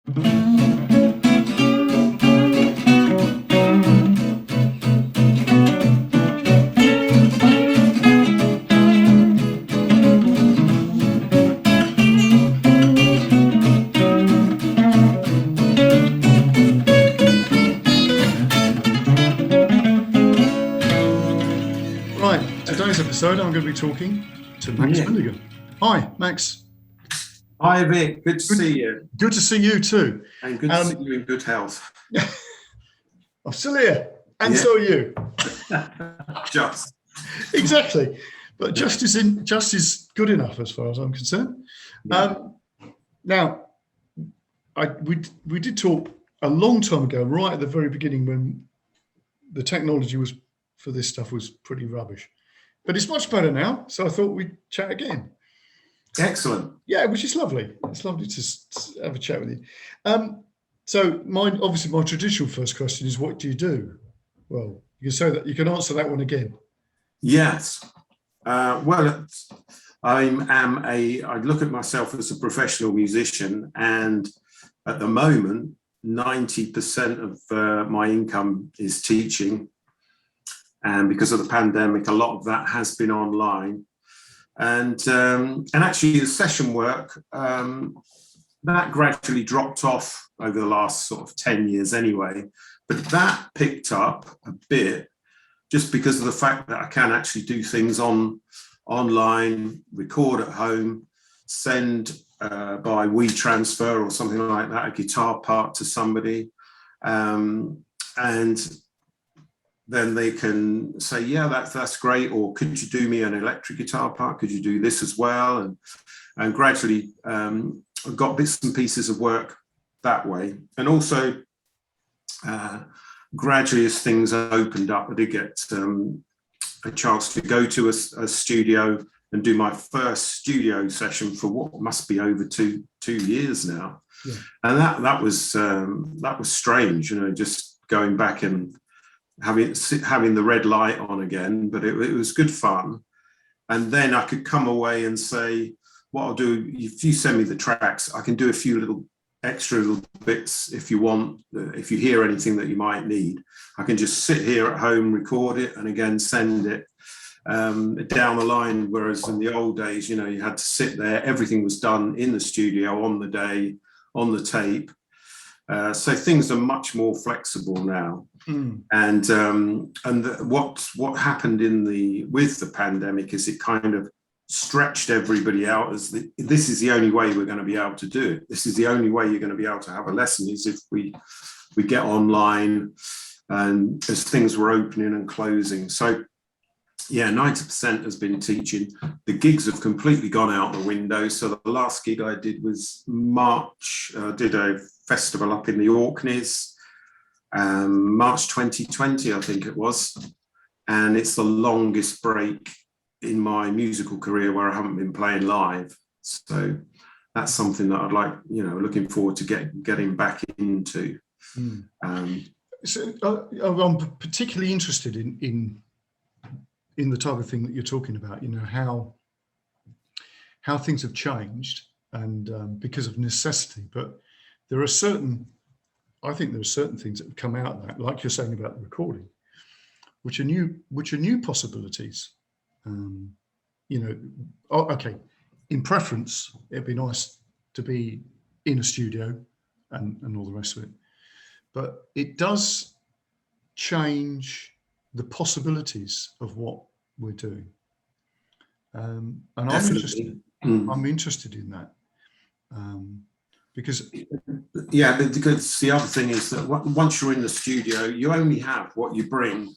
Today's episode, I'm going to be talking to Max Milligan. Hi, Max. Hi, Vic. Good to see you. Good to see you too. And good to see you in good health. I'm still here, and so are you. Just. Exactly. But just is good enough as far as I'm concerned. Yeah. Now, we did talk a long time ago, right at the very beginning, when the technology for this stuff was pretty rubbish. But it's much better now, so I thought we'd chat again. Excellent. Yeah, which is lovely. It's lovely to have a chat with you. So my traditional first question is, what do you do? Well, you can say that, you can answer that one again. Yes. Well, I look at myself as a professional musician, and at the moment, 90% of my income is teaching. And because of the pandemic, a lot of that has been online. And actually the session work, that gradually dropped off over the last sort of 10 years anyway. But that picked up a bit just because of the fact that I can actually do things online, record at home, send by WeTransfer or something like that, a guitar part to somebody. And then they can say, yeah, that's great. Or could you do me an electric guitar part? Could you do this as well? And gradually I've got bits and pieces of work that way. And also gradually as things opened up, I did get a chance to go to a studio and do my first studio session for what must be over two years now. Yeah. And that was strange, just going back and having the red light on again, but it was good fun. And then I could come away and say, what I'll do, if you send me the tracks, I can do a few extra little bits if you want. If you hear anything that you might need, I can just sit here at home, record it, and again send it down the line. Whereas in the old days, you had to sit there. Everything was done in the studio on the day, on the tape. So things are much more flexible now. And what happened with the pandemic is it kind of stretched everybody out as this is the only way we're going to be able to do it. This is the only way you're going to be able to have a lesson is if we get online, and as things were opening and closing. So yeah, 90% has been teaching. The gigs have completely gone out the window. So the last gig I did was March. Did a festival up in the Orkneys, March 2020, I think it was. And it's the longest break in my musical career where I haven't been playing live. So that's something that I'd like, looking forward to getting back into. So I'm particularly interested in the type of thing that you're talking about, how things have changed and because of necessity. But I think there are certain things that have come out of that, like you're saying about the recording, which are new possibilities. Okay, in preference, it'd be nice to be in a studio and all the rest of it. But it does change the possibilities of what we're doing. And I'm interested in that. Because the other thing is that once you're in the studio, you only have what you bring.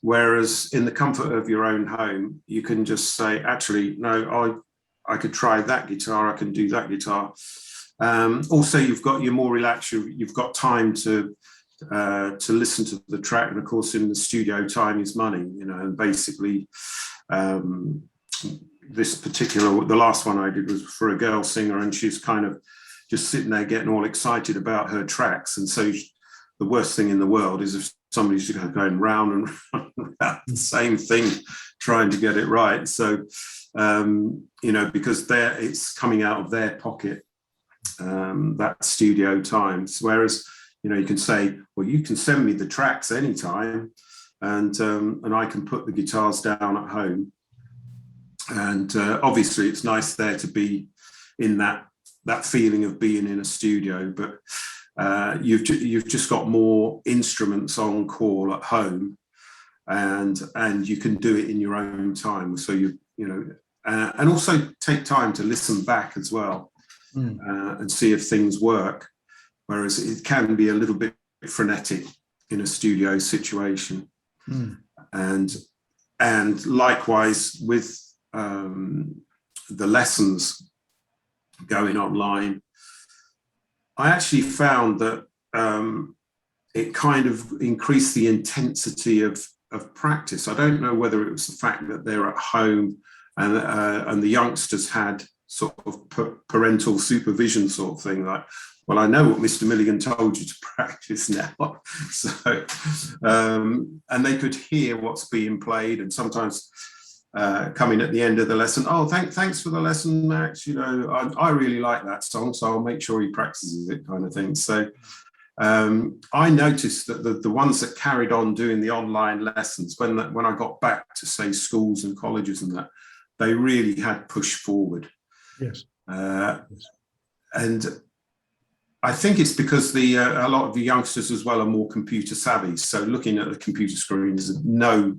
Whereas in the comfort of your own home, you can just say, actually, no, I could try that guitar, I can do that guitar. Also, you're more relaxed, you've got time to listen to the track. And of course, in the studio, time is money, and basically the last one I did was for a girl singer, and she's kind of just sitting there getting all excited about her tracks. And so the worst thing in the world is if somebody's going round and round the same thing, trying to get it right. So, because it's coming out of their pocket. that studio time. Whereas, you can say, well, you can send me the tracks anytime, and I can put the guitars down at home. And obviously, it's nice there to be in that feeling of being in a studio, but you've just got more instruments on call at home, and you can do it in your own time. So and also take time to listen back as well, and see if things work. Whereas it can be a little bit frenetic in a studio situation, and likewise with the lessons going online. I actually found that it kind of increased the intensity of practice. I don't know whether it was the fact that they're at home and the youngsters had sort of parental supervision sort of thing, like, well, I know what Mr. Milligan told you to practice now. So, and they could hear what's being played, and sometimes coming at the end of the lesson, oh, thanks for the lesson, Max. I really like that song, so I'll make sure he practices it, kind of thing. So I noticed that the ones that carried on doing the online lessons, when I got back to, say, schools and colleges and that, they really had pushed forward. Yes. And I think it's because a lot of the youngsters as well are more computer savvy. So looking at the computer screen is no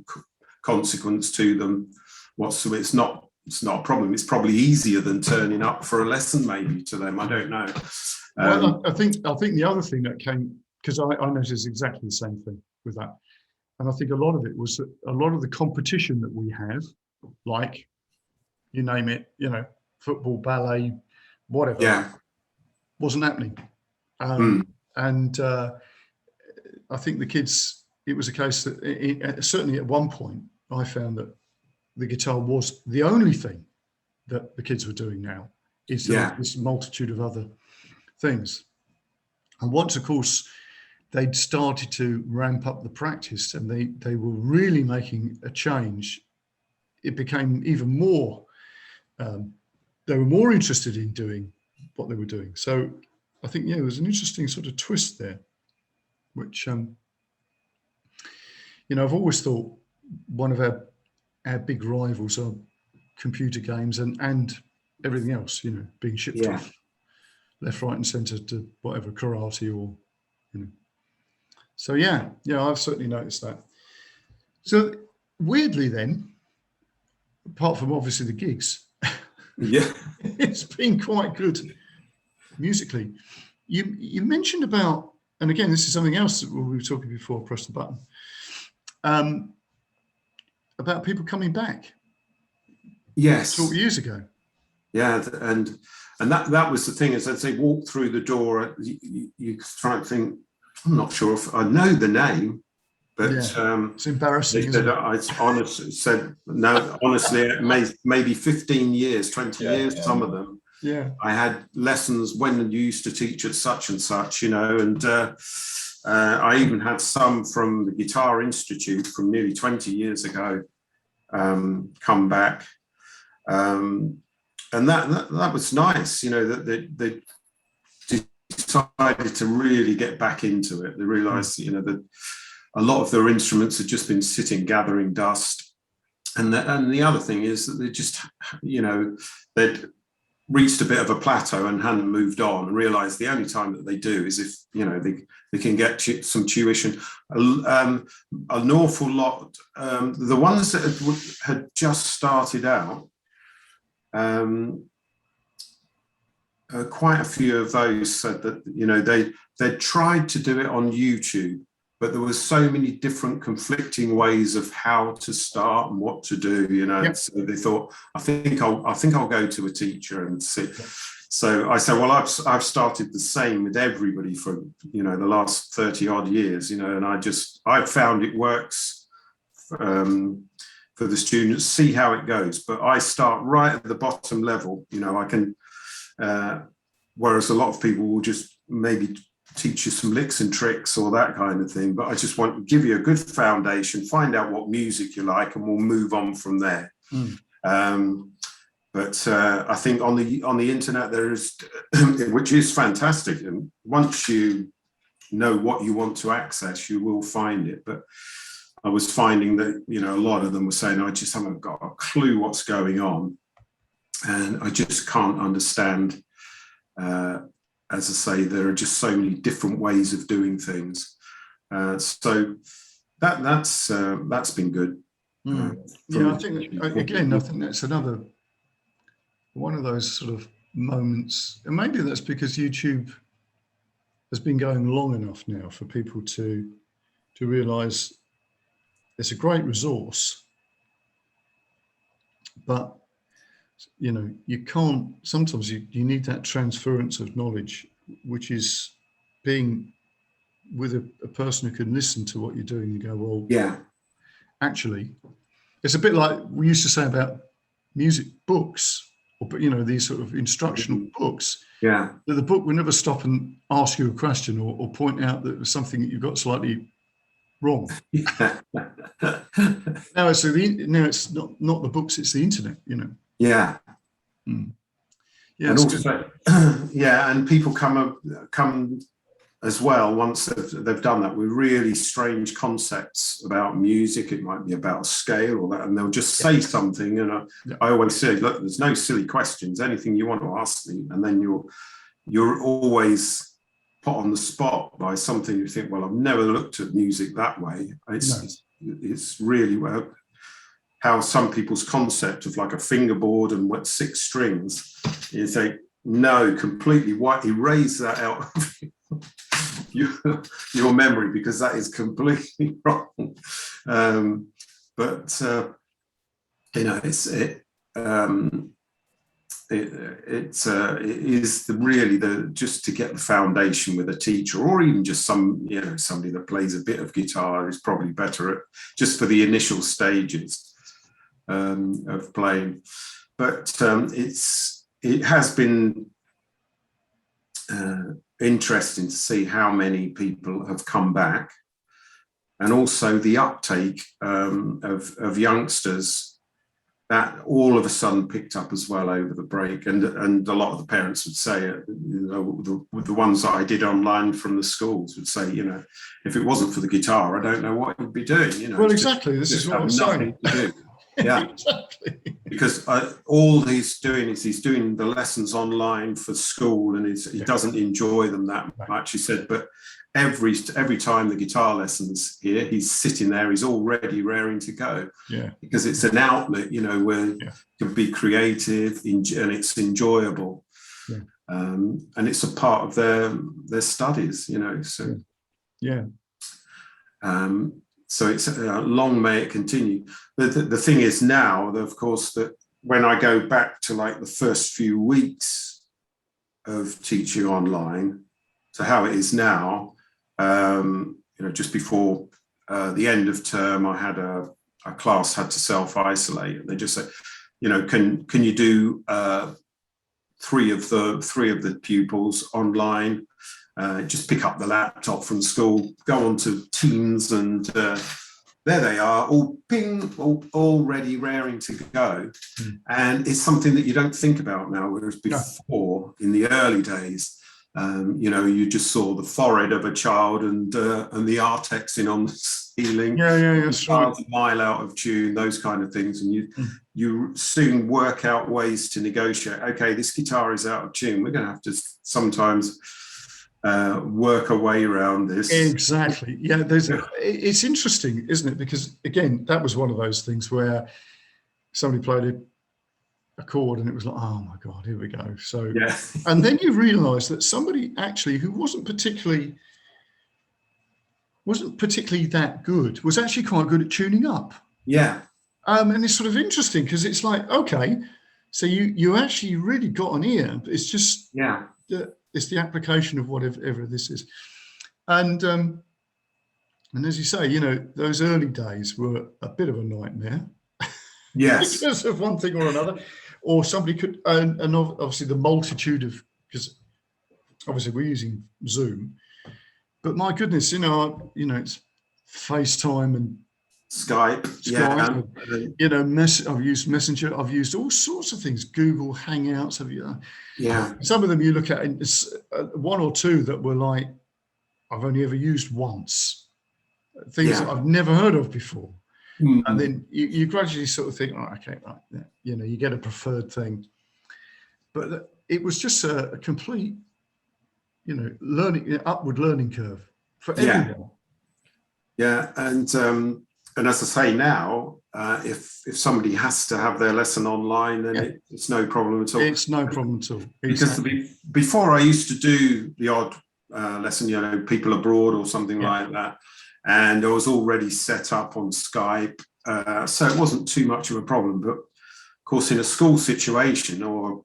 consequence to them whatsoever. It's not a problem. It's probably easier than turning up for a lesson, maybe, to them. I don't know. Well, I think the other thing that came, because I noticed exactly the same thing with that, and I think a lot of it was that a lot of the competition that we have, like, you name it, football, ballet, whatever, wasn't happening. And I think the kids, it was a case that certainly at one point I found that the guitar was the only thing that the kids were doing now, is this multitude of other things. And once, of course, they'd started to ramp up the practice and they were really making a change, it became even more, they were more interested in doing what they were doing. So I think, there was an interesting sort of twist there, which, I've always thought one of our big rivals are computer games and everything else, being shipped off left, right and centre to whatever, karate or, So I've certainly noticed that. So weirdly then, apart from obviously the gigs, it's been quite good musically. You mentioned about, and again, this is something else that we were talking before, press the button, about people coming back. Yes. Short years ago. Yeah, and that was the thing, is as they walked through the door, you try to think, I'm not sure if I know the name, but it's embarrassing. They said, I honestly, maybe 15 years, 20 years, some of them. Yeah. I had lessons when you used to teach at such and such, and I even had some from the Guitar Institute from nearly 20 years ago come back. And that was nice, that they decided to really get back into it. They realised, that a lot of their instruments had just been sitting gathering dust. And the other thing is that they just, they'd reached a bit of a plateau and hadn't moved on, and realised the only time that they do is if, they can get some tuition. An awful lot, the ones that had just started out, quite a few of those said that, they tried to do it on YouTube, but there were so many different conflicting ways of how to start and what to do, So they thought, I think I'll go to a teacher and see. So I said, well, I've started the same with everybody for, the last 30 odd years, and I found it works for the students, see how it goes. But I start right at the bottom level, I can, whereas a lot of people will just maybe teach you some licks and tricks or that kind of thing. But I just want to give you a good foundation, find out what music you like, and we'll move on from there. But I think on the internet there is, which is fantastic, and once you know what you want to access, you will find it. But I was finding that, you know, a lot of them were saying, I just haven't got a clue what's going on, and I just can't understand. As I say, there are just so many different ways of doing things. So that's been good. Yeah, I think again, I think that's another one of those sort of moments, and maybe that's because YouTube has been going long enough now for people to realise it's a great resource, but you know, you can't. Sometimes you need that transference of knowledge, which is being with a person who can listen to what you're doing and go, well, Yeah. Actually, it's a bit like we used to say about music books, or, you know, these sort of instructional books. Yeah. That the book will never stop and ask you a question or point out that there's something that you've got slightly wrong. Yeah. Now it's not the books, it's the internet, you know. Yeah. Yeah, and also, yeah, and people come as well once they've done that with really strange concepts about music. It might be about scale or that, and they'll just say something. And I always say, look, there's no silly questions. Anything you want to ask me, and then you're always put on the spot by something you think, well, I've never looked at music that way. It's really how some people's concept of like a fingerboard and what 6 strings, you think, no, completely erase that out of your memory, because that is completely wrong. But you know, it is really just to get the foundation with a teacher, or even just somebody that plays a bit of guitar is probably better at just for the initial stages of playing. But it has been interesting to see how many people have come back, and also the uptake of youngsters that all of a sudden picked up as well over the break. And a lot of the parents would say, you know, the ones that I did online from the schools would say, you know, if it wasn't for the guitar, I don't know what you'd be doing. You know, well, exactly. This is what I'm saying. Yeah, exactly. Because all he's doing is he's doing the lessons online for school, and he doesn't enjoy them that much. He said, but every time the guitar lessons here, he's sitting there, he's already raring to go. Yeah, because it's an outlet, you know, where you can be creative and it's enjoyable. Yeah. And it's a part of their studies, you know. So yeah. So it's long may it continue. The thing is now, of course, that when I go back to like the first few weeks of teaching online to how it is now, you know, just before the end of term, I had a class had to self-isolate, and they just said, you know, can you do three of the pupils online? Just pick up the laptop from school, go on to Teams, and there they are, all ping, all ready, raring to go. And it's something that you don't think about now, whereas before, in the early days, you know, you just saw the forehead of a child and the artexing on the ceiling. That's right. A mile out of tune, those kind of things, and you soon work out ways to negotiate. Okay, this guitar is out of tune. We're going to have to sometimes work a way around this. Exactly. Yeah, it's interesting, isn't it? Because again, that was one of those things where somebody played a chord and it was like, oh my God, here we go. So, and then you realise that somebody actually who wasn't particularly that good was actually quite good at tuning up. Yeah. And it's sort of interesting because it's like, okay, so you actually really got an ear. It's just it's the application of whatever this is. And as you say, you know, those early days were a bit of a nightmare. Yes. Because of one thing or another. Or somebody could, and obviously the multitude of, because obviously we're using Zoom, but my goodness, you know, it's FaceTime and Skype. Skype, you know, I've used Messenger. I've used all sorts of things. Google Hangouts. Have you? Yeah. Some of them you look at, and it's, one or two that were like, I've only ever used once. Things that I've never heard of before. And then you gradually sort of think, oh, okay, right, yeah. You know, you get a preferred thing. But it was just a complete, you know, upward learning curve for everyone. Yeah, and as I say now, if somebody has to have their lesson online, then it's no problem at all. It's no problem at all. Because before I used to do the odd lesson, you know, people abroad or something like that, and I was already set up on Skype, so it wasn't too much of a problem. But of course, in a school situation or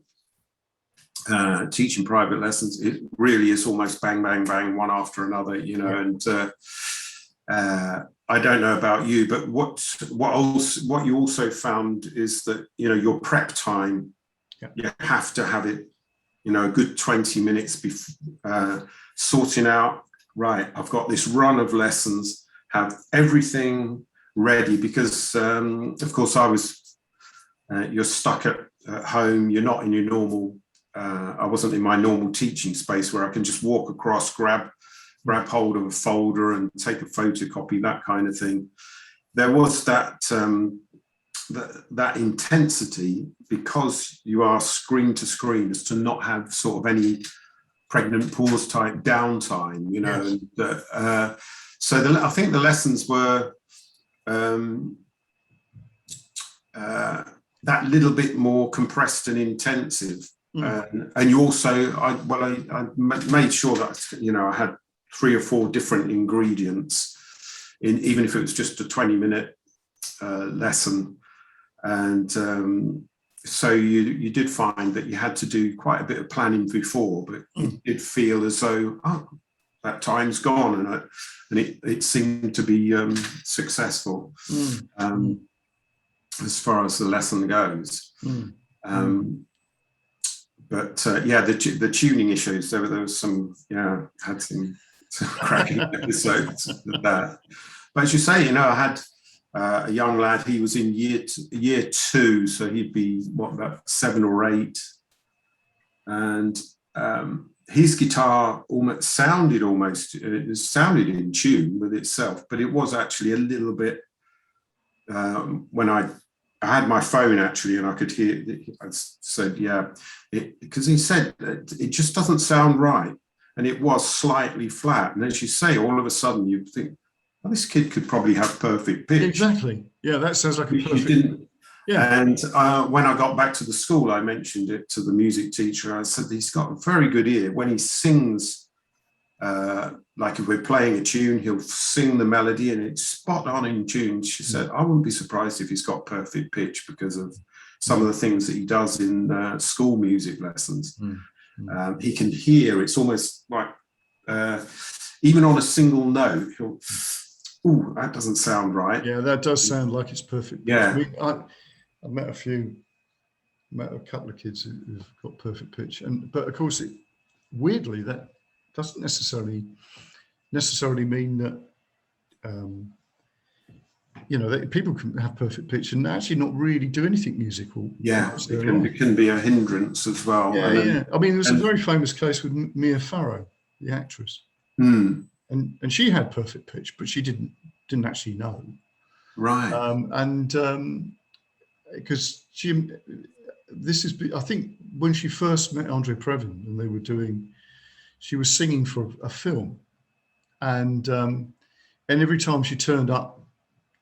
teaching private lessons, it really is almost bang, bang, bang, one after another, you know. And I don't know about you, but what you also found is that, you know, your prep time, you have to have it, you know, a good 20 minutes before sorting out, right, I've got this run of lessons, have everything ready, because of course you're stuck at home, you're not in your normal, I wasn't in my normal teaching space where I can just walk across, grab hold of a folder and take a photocopy, that kind of thing. There was that intensity, because you are screen to screen, as to not have sort of any pregnant pause type downtime, you know. And so I think the lessons were that little bit more compressed and intensive. And you also, I made sure that, you know, I had 3 or 4 different ingredients in, even if it was just a 20-minute lesson. And so you did find that you had to do quite a bit of planning before, but it did feel as though, oh, that time's gone, and it seemed to be successful as far as the lesson goes. But the tuning issues, there was some, had some cracking episodes with that. But as you say, you know, I had a young lad, he was in year 2, so he'd be, about 7 or 8. And his guitar sounded in tune with itself, but it was actually a little bit, when I had my phone actually, and I could hear, I said, because he said it just doesn't sound right. And it was slightly flat. And as you say, all of a sudden you think, well, this kid could probably have perfect pitch. Exactly. Yeah, that sounds like a perfect. Yeah. And when I got back to the school, I mentioned it to the music teacher. I said, he's got a very good ear. When he sings, like if we're playing a tune, he'll sing the melody and it's spot on in tune. She said, I wouldn't be surprised if he's got perfect pitch because of some of the things that he does in school music lessons. He can hear, it's almost like, even on a single note, he'll, ooh, that doesn't sound right. Yeah, that does sound like it's perfect. Yeah. I've met a couple of kids who've got perfect pitch, but of course, weirdly, that doesn't necessarily mean that that people can have perfect pitch and actually not really do anything musical. Yeah, it can be a hindrance as well. Yeah. I mean, there's a very famous case with Mia Farrow, the actress, and she had perfect pitch, but she didn't actually know. Right. Because I think when she first met Andre Previn and she was singing for a film, and every time she turned up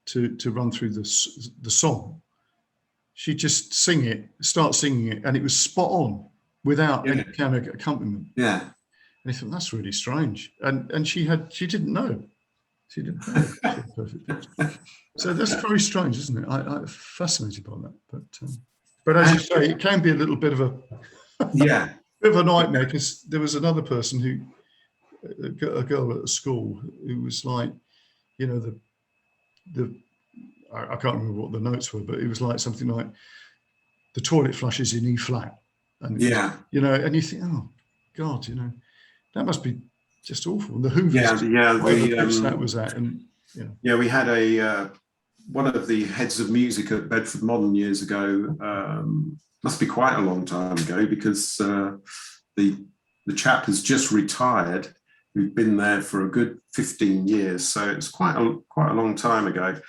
to run through the song, she'd just start singing it, and it was spot on without any kind of accompaniment. Yeah. And I thought, that's really strange. And she didn't know. She didn't know she had perfect pitch. So that's very strange, isn't it? I'm fascinated by that. But as you say, it can be a little bit of a bit of a nightmare, because there was another person a girl at a school who was like, I can't remember what the notes were, but it was like something like the toilet flushes in E flat, and and you think, oh God, that must be just awful. And the Hoovers, the pitch that was at, and we had a one of the heads of music at Bedford Modern years ago, must be quite a long time ago, because the chap has just retired, who'd been there for a good 15 years. So it's quite a long time ago.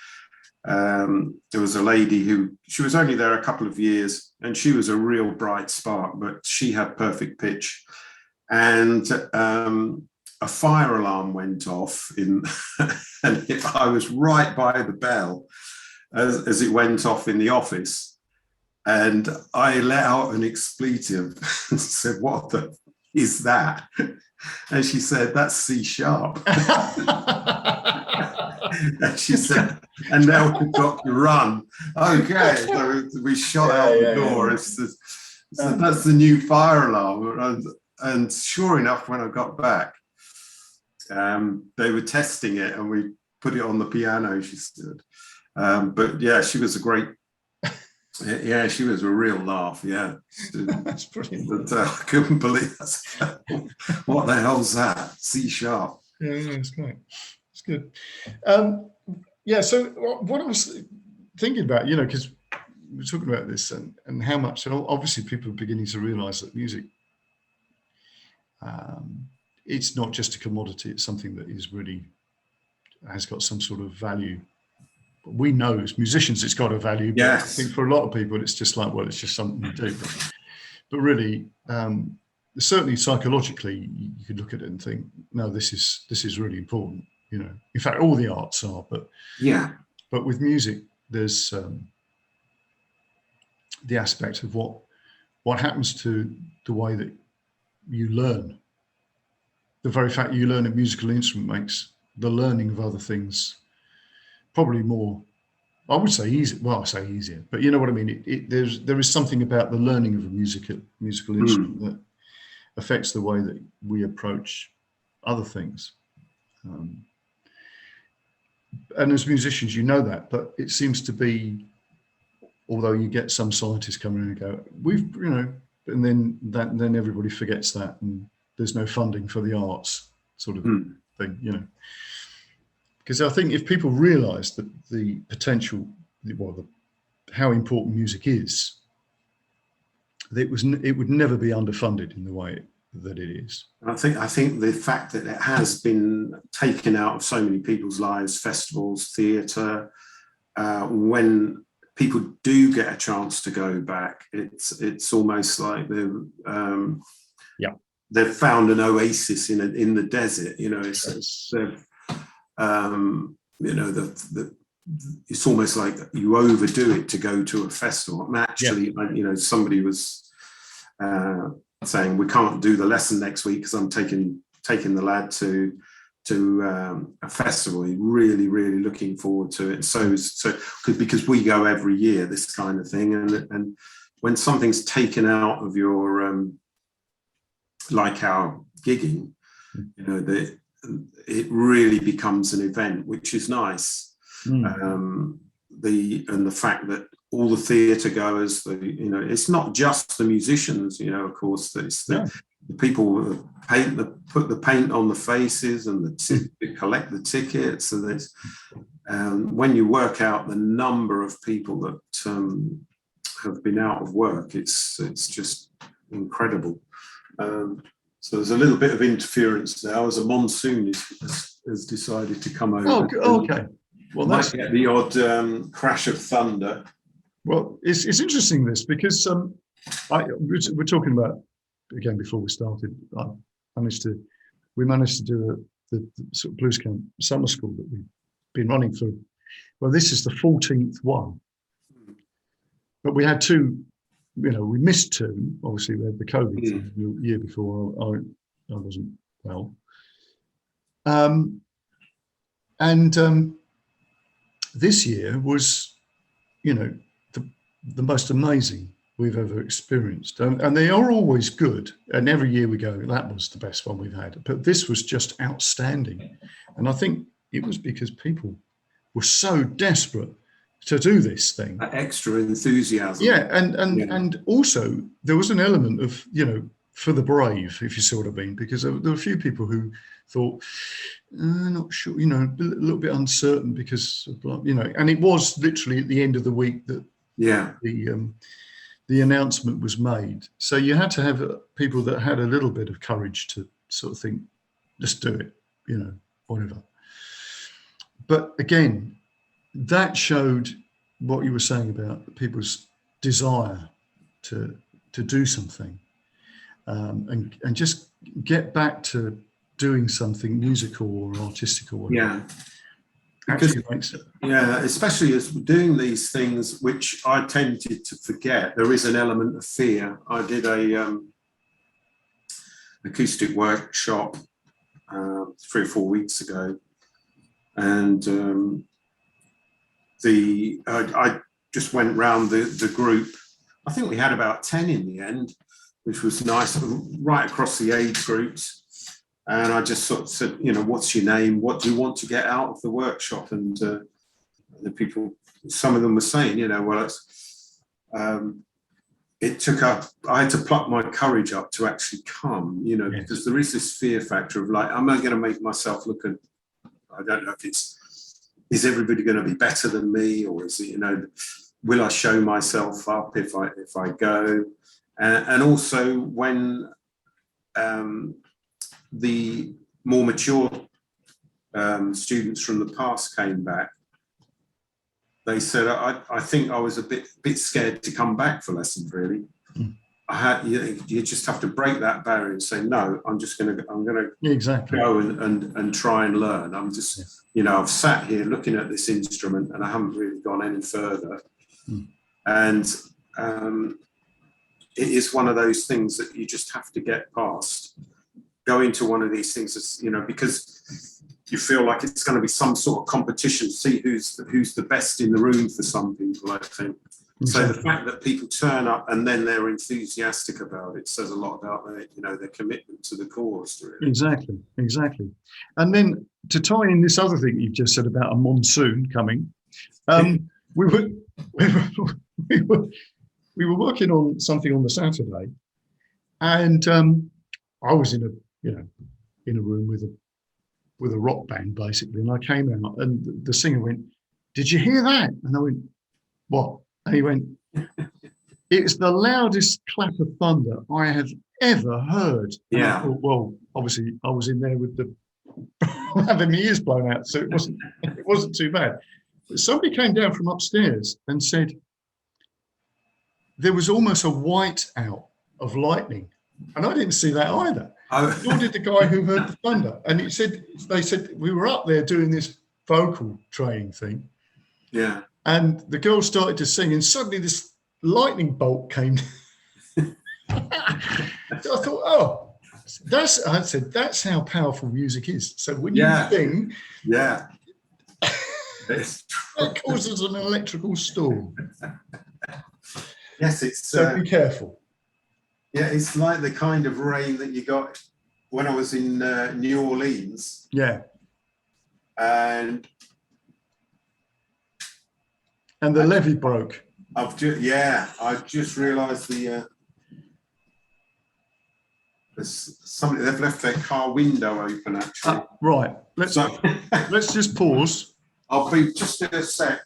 There was a lady she was only there a couple of years, and she was a real bright spark, but she had perfect pitch. And a fire alarm went off and I was right by the bell as it went off in the office. And I let out an expletive and said, "What the is that?" And she said, "That's C sharp." And she said, "And now we've got to run." Okay, so we shot out the door. So that's the new fire alarm. And sure enough, when I got back, they were testing it, and we put it on the piano. She stood. But yeah, she was a great. Yeah, she was a real laugh. Yeah, that's brilliant. But, I couldn't believe that. What the hell's that? C sharp. Yeah, it's great. It's good. Yeah. So what I was thinking about, because we're talking about this and how much, and obviously people are beginning to realise that music, it's not just a commodity. It's something that is really has got some sort of value. We know as musicians it's got a value, but yes. I think for a lot of people it's just like, well, it's just something you do. But really, certainly psychologically, you could look at it and think, no, this is really important. In fact, all the arts are, but with music, there's the aspect of what happens to the way that you learn. The very fact you learn a musical instrument makes the learning of other things probably more, I would say easy. Well, I say easier, but you know what I mean. There is something about the learning of a musical instrument that affects the way that we approach other things. And as musicians, you know that, but it seems to be, although you get some scientists coming in and go, and then everybody forgets that, and there's no funding for the arts sort of thing, Because I think if people realise that the potential, how important music is, it would never be underfunded in the way that it is. I think the fact that it has been taken out of so many people's lives, festivals, theatre, when people do get a chance to go back, it's almost like they've found an oasis in the desert. It's almost like you overdo it to go to a festival. And actually, somebody was saying we can't do the lesson next week because I'm taking the lad to a festival. He's really, really looking forward to it. So because we go every year, this kind of thing, and when something's taken out of your like our gigging, it really becomes an event, which is nice. The fact that all the theatre goers, it's not just the musicians, of course, it's the people that put the paint on the faces and collect the tickets. And there's, when you work out the number of people that have been out of work, it's just incredible. So there's a little bit of interference now as a monsoon has decided to come over. Oh, okay. Well, might get the odd crash of thunder. Well, it's interesting this because we're talking about, again, before we started, we managed to do the sort of blues camp summer school that we've been running for. Well, this is the 14th one, but we had two. We missed two. Obviously, we had the COVID the year before. I wasn't well, and this year was, the most amazing we've ever experienced, and they are always good. And every year we go, that was the best one we've had. But this was just outstanding, and I think it was because people were so desperate to do this thing. That extra enthusiasm. Yeah, and also there was an element of, for the brave, if you see what I mean, because there were a few people who thought, not sure, you know, a little bit uncertain because, you know, and it was literally at the end of the week that the announcement was made. So you had to have people that had a little bit of courage to sort of think, just do it, you know, whatever. But again, that showed what you were saying about people's desire to do something, and just get back to doing something musical or artistic or whatever. Especially as doing these things, which I tended to forget, there is an element of fear. I did a acoustic workshop 3 or 4 weeks ago, and I just went round the group. I think we had about 10 in the end, which was nice, right across the age groups. And I just sort of said, you know, what's your name? What do you want to get out of the workshop? And the people, some of them were saying, you know, well, it's, it took up, I had to pluck my courage up to actually come, you know, because there is this fear factor of like, am I going to make myself look at, I don't know if is everybody going to be better than me? Or is it, you know, will I show myself up if I go? And also when the more mature students from the past came back, they said, I think I was a bit scared to come back for lessons, really. You just have to break that barrier and say, no, I'm going to go and try and learn. I'm just, you know, I've sat here looking at this instrument and I haven't really gone any further. And it is one of those things that you just have to get past. Go into one of these things, you know, because you feel like it's going to be some sort of competition, see who's the best in the room for some people, I think. So the fact that people turn up and then they're enthusiastic about it says a lot about their commitment to the cause. Really. Exactly. And then to tie in this other thing you've just said about a monsoon coming, we were working on something on the Saturday, and I was in a room with a rock band basically, and I came out and the singer went, "Did you hear that?" And I went, "What?" And he went, "It's the loudest clap of thunder I have ever heard." Yeah. I thought, well, obviously I was in there with having my ears blown out, so it wasn't too bad. But somebody came down from upstairs and said there was almost a white out of lightning, and I didn't see that either. Nor did the guy who heard the thunder. And they said we were up there doing this vocal training thing. Yeah. And the girl started to sing, and suddenly this lightning bolt came. So I thought, that's how powerful music is. So when you sing, that causes an electrical storm. Yes, it's so be careful. Yeah, it's like the kind of rain that you got when I was in New Orleans. Yeah. And the levee broke. I've just realised somebody, they've left their car window open actually. Right. Let's just pause. I'll be just in a sec.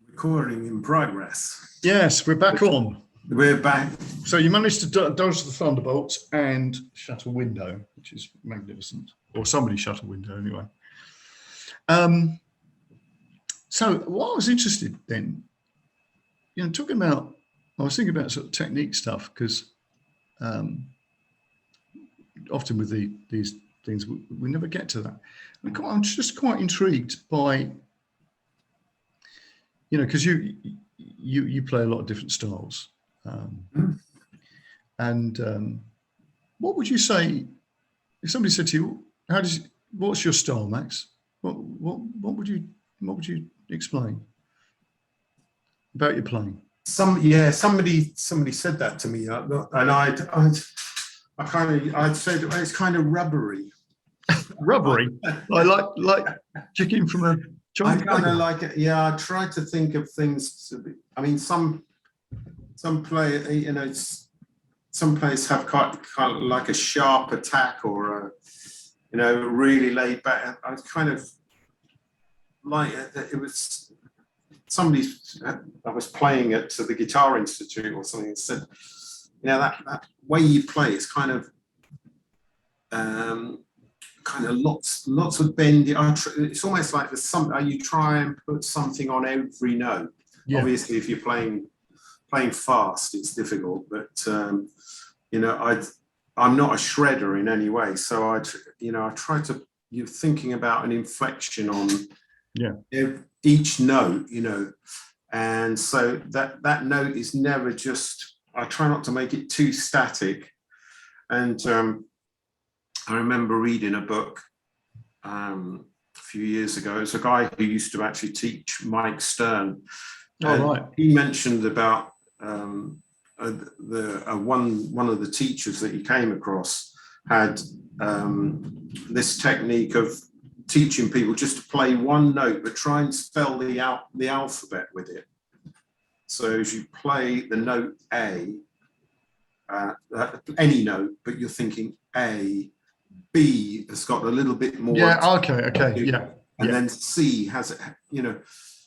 Recording in progress. Yes, we're back on. We're back. So you managed to dodge the thunderbolts and shut a window, which is magnificent. Or somebody shut a window anyway. So what I was interested then, I was thinking about sort of technique stuff, because often with these things, we never get to that. I'm just quite intrigued by, because you play a lot of different styles. And what would you say if somebody said to you, what's your style, Max? What would you explain about your playing? Somebody said that to me, and I'd say it's kind of rubbery. Rubbery, like chicken from a. I kind of like it. Yeah, I try to think of things. Some play, some players have kind of like a sharp attack or a, you know, really laid back. I was kind of like, it was somebody, I was playing at the Guitar Institute or something, and said, you know, that way you play is kind of lots of bending. It's almost like there's you try and put something on every note. Yeah. Obviously, if you're playing fast, it's difficult. But you know, I'm not a shredder in any way, so I try to. You're thinking about an inflection on each note, you know, and so that note is never just. I try not to make it too static, and I remember reading a book a few years ago. It's a guy who used to actually teach Mike Stern. Right. He mentioned about one of the teachers that he came across had this technique of teaching people just to play one note, but try and spell the alphabet with it. So as you play the note A, any note, but you're thinking A, B has got a little bit more. Yeah, okay, yeah. And then C has it, you know.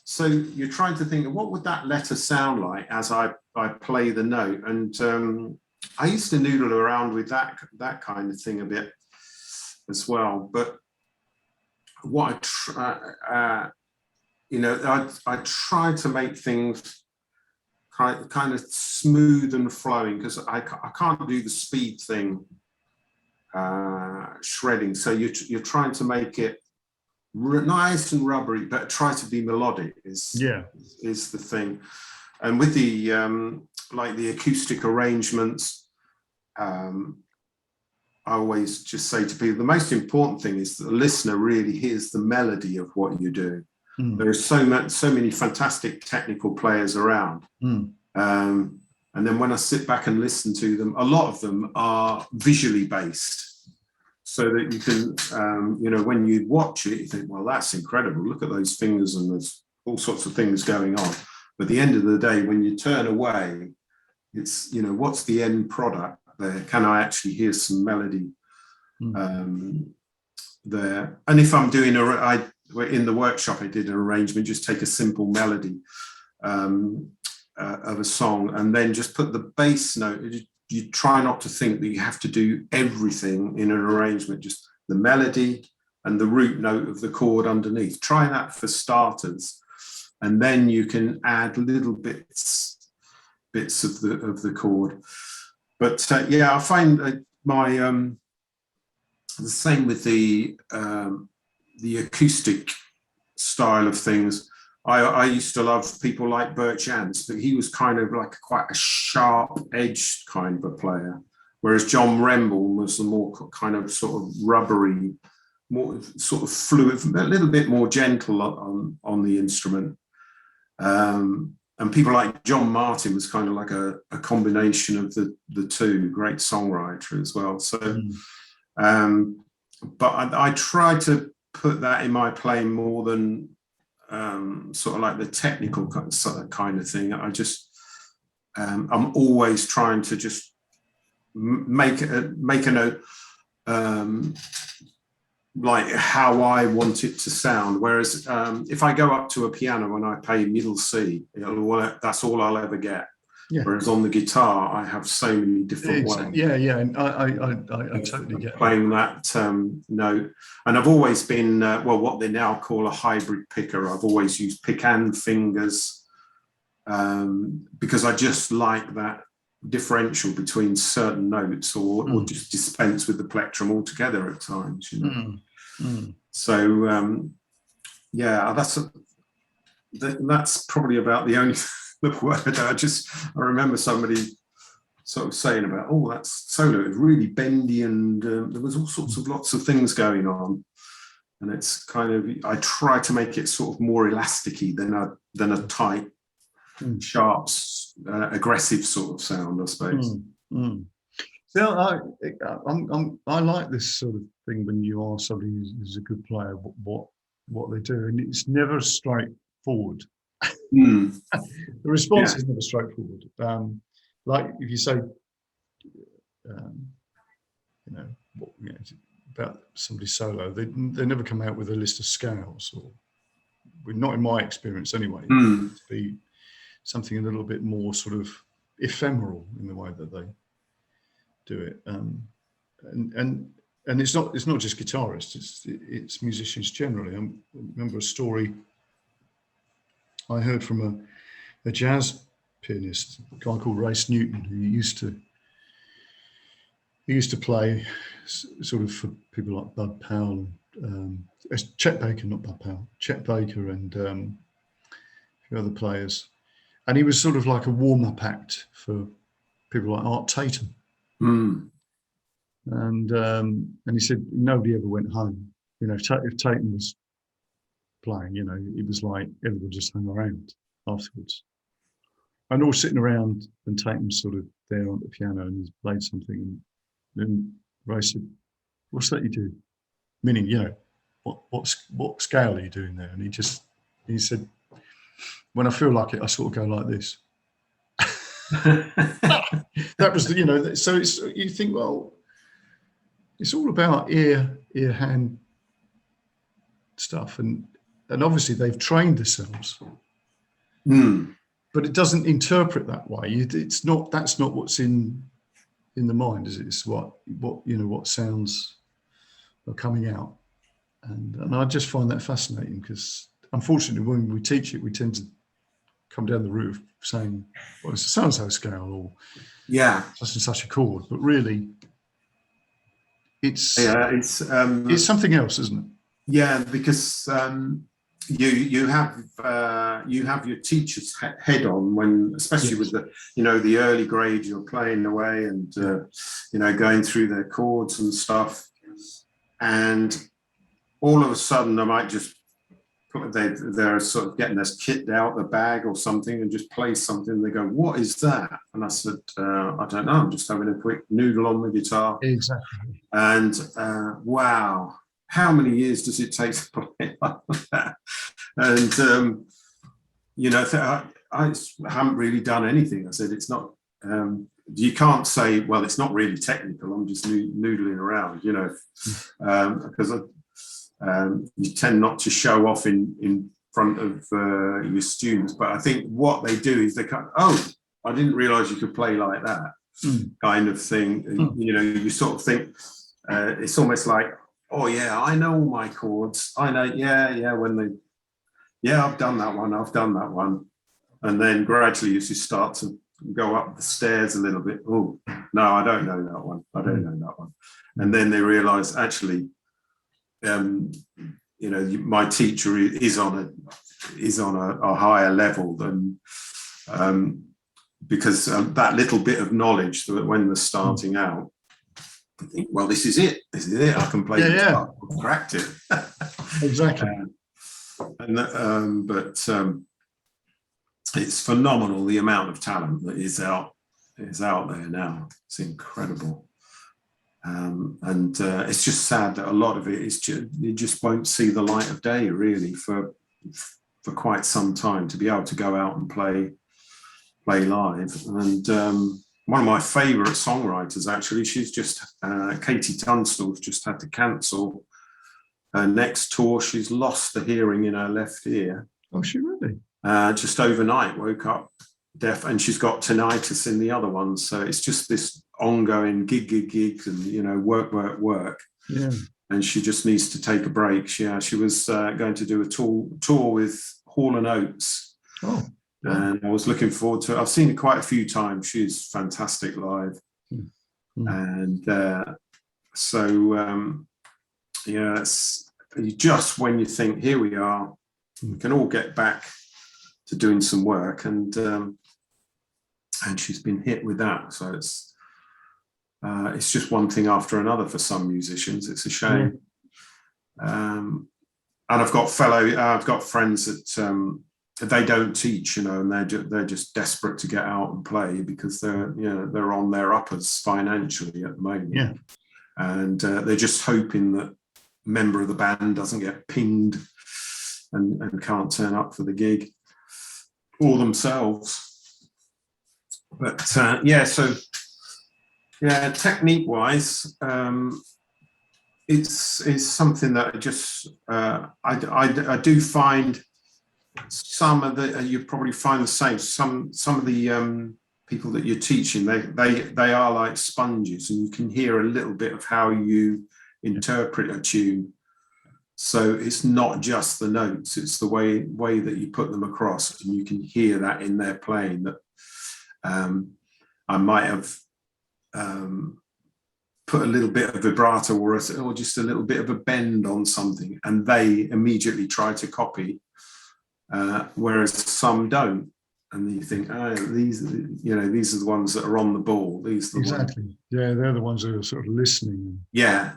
So you're trying to think of what would that letter sound like as I play the note. And I used to noodle around with that kind of thing a bit as well. But what I try, you know, I try to make things kind of smooth and flowing, because I can't do the speed thing, shredding. So you're trying to make it nice and rubbery, but try to be melodic is the thing. And with the like the acoustic arrangements, I always just say to people, the most important thing is that the listener really hears the melody of what you're doing. There are so many fantastic technical players around. And then when I sit back and listen to them, a lot of them are visually based, so that you can, you know, when you watch it, you think, well, that's incredible. Look at those fingers, and there's all sorts of things going on. But at the end of the day, when you turn away, it's, you know, what's the end product there? Can I actually hear some melody there? And if I'm doing in the workshop, I did an arrangement, just take a simple melody of a song, and then just put the bass note. You try not to think that you have to do everything in an arrangement, just the melody and the root note of the chord underneath. Try that for starters, and then you can add little bits of the chord. But yeah, I find my the same with the acoustic style of things. I used to love people like Bert Jansch, but he was kind of like quite a sharp-edged kind of a player, whereas John Remble was the more kind of sort of rubbery, more sort of fluid, a little bit more gentle on the instrument. And people like John Martin was kind of like a combination of the two, great songwriter as well. So, but I try to put that in my playing more than sort of like the technical kind of thing. I just I'm always trying to just make a note like how I want it to sound. Whereas if I go up to a piano and I play middle C, that's all I'll ever get. Yeah. Whereas on the guitar, I have so many different ways. Yeah, and I totally get playing that note. And I've always been, well, what they now call a hybrid picker. I've always used pick and fingers because I just like that differential between certain notes, or just dispense with the plectrum altogether at times, you know. So, yeah, that's probably about the only the word. I remember somebody sort of saying about, oh, that's solo, it was really bendy, and there was all sorts of lots of things going on, and it's kind of, I try to make it sort of more elasticy than a tight, sharp, aggressive sort of sound, I suppose. So I like this sort of thing when you are somebody who's a good player, what they do, and it's never straightforward. The response is never straightforward. Like if you say, you know, about somebody's solo. They never come out with a list of scales, or not in my experience anyway. To be something a little bit more sort of ephemeral in the way that they do it. And it's not just guitarists, it's musicians generally. I remember a story I heard from a jazz pianist, a guy called Race Newton, who used to play sort of for people like Bud Powell, Chet Baker, not Bud Powell, Chet Baker and a few other players. And he was sort of like a warm-up act for people like Art Tatum. And he said nobody ever went home. You know, if Tatum was playing, you know, it was like everyone just hung around afterwards. And all sitting around, and Tatum's sort of there on the piano and he's played something. And then Ray said, "What's that you do?" Meaning, you know, what scale are you doing there? And he said, "When I feel like it, I sort of go like this." That was you know, so it's, you think, well, it's all about ear, hand stuff. And obviously they've trained themselves. But it doesn't interpret that way. That's not what's in the mind, is it? It's what you know, what sounds are coming out. And I just find that fascinating, because unfortunately when we teach it, we tend to come down the route of saying, well, it's a so-and-so scale, or such and such a chord, but really it's something else, isn't it? Yeah, because you have your teacher's head on when, especially with the, you know, the early grade, you're playing away and you know, going through their chords and stuff, and all of a sudden they might just they're sort of getting this kit out the bag or something and just play something. They go, "What is that?" And I said, "I don't know. I'm just having a quick noodle on the guitar." Exactly. And wow, how many years does it take to play like that? And you know, I haven't really done anything. I said, it's not. You can't say, well, it's not really technical. I'm just noodling around, you know, because you tend not to show off in front of your students. But I think what they do is they kind of, "Oh, I didn't realise you could play like that," kind of thing. You know, you sort of think it's almost like, "Oh yeah, I know all my chords. I know, I've done that one." And then gradually you just start to go up the stairs a little bit. "Oh, no, I don't know that one. I don't know that one." And then they realise, actually, you know, my teacher is on a higher level than, because that little bit of knowledge that when they're starting out, I think, well, this is it. I can play guitar. I've cracked it. Exactly. But it's phenomenal, the amount of talent that is out there now. It's incredible. And it's just sad that a lot of it is you just won't see the light of day, really, for quite some time, to be able to go out and play live. And one of my favourite songwriters, actually, she's just Katie Tunstall's just had to cancel her next tour. She's lost the hearing in her left ear. Oh, she really? Just overnight, woke up deaf, and she's got tinnitus in the other one. So it's just this ongoing gig, and, you know, work. Yeah. And she just needs to take a break. She was going to do a tour with Hall & Oates. Oh. And I was looking forward to it. I've seen it quite a few times. She's fantastic live. And so it's just when you think, here we are, we can all get back to doing some work, and she's been hit with that. So it's just one thing after another for some musicians. It's a shame. And I've got friends that they don't teach, you know, and they're just desperate to get out and play, because they're on their uppers financially at the moment. Yeah. And they're just hoping that a member of the band doesn't get pinged and can't turn up for the gig, or themselves. But so Yeah, technique-wise, it's something that I do find some of the you probably find the same. Some of the people that you're teaching, they are like sponges, and you can hear a little bit of how you interpret a tune. So it's not just the notes; it's the way that you put them across, and you can hear that in their playing. That I might have put a little bit of vibrato or just a little bit of a bend on something, and they immediately try to copy, whereas some don't. And you think, oh, these are the ones that are on the ball. These are the exactly ones. Yeah, they're the ones who are sort of listening. Yeah,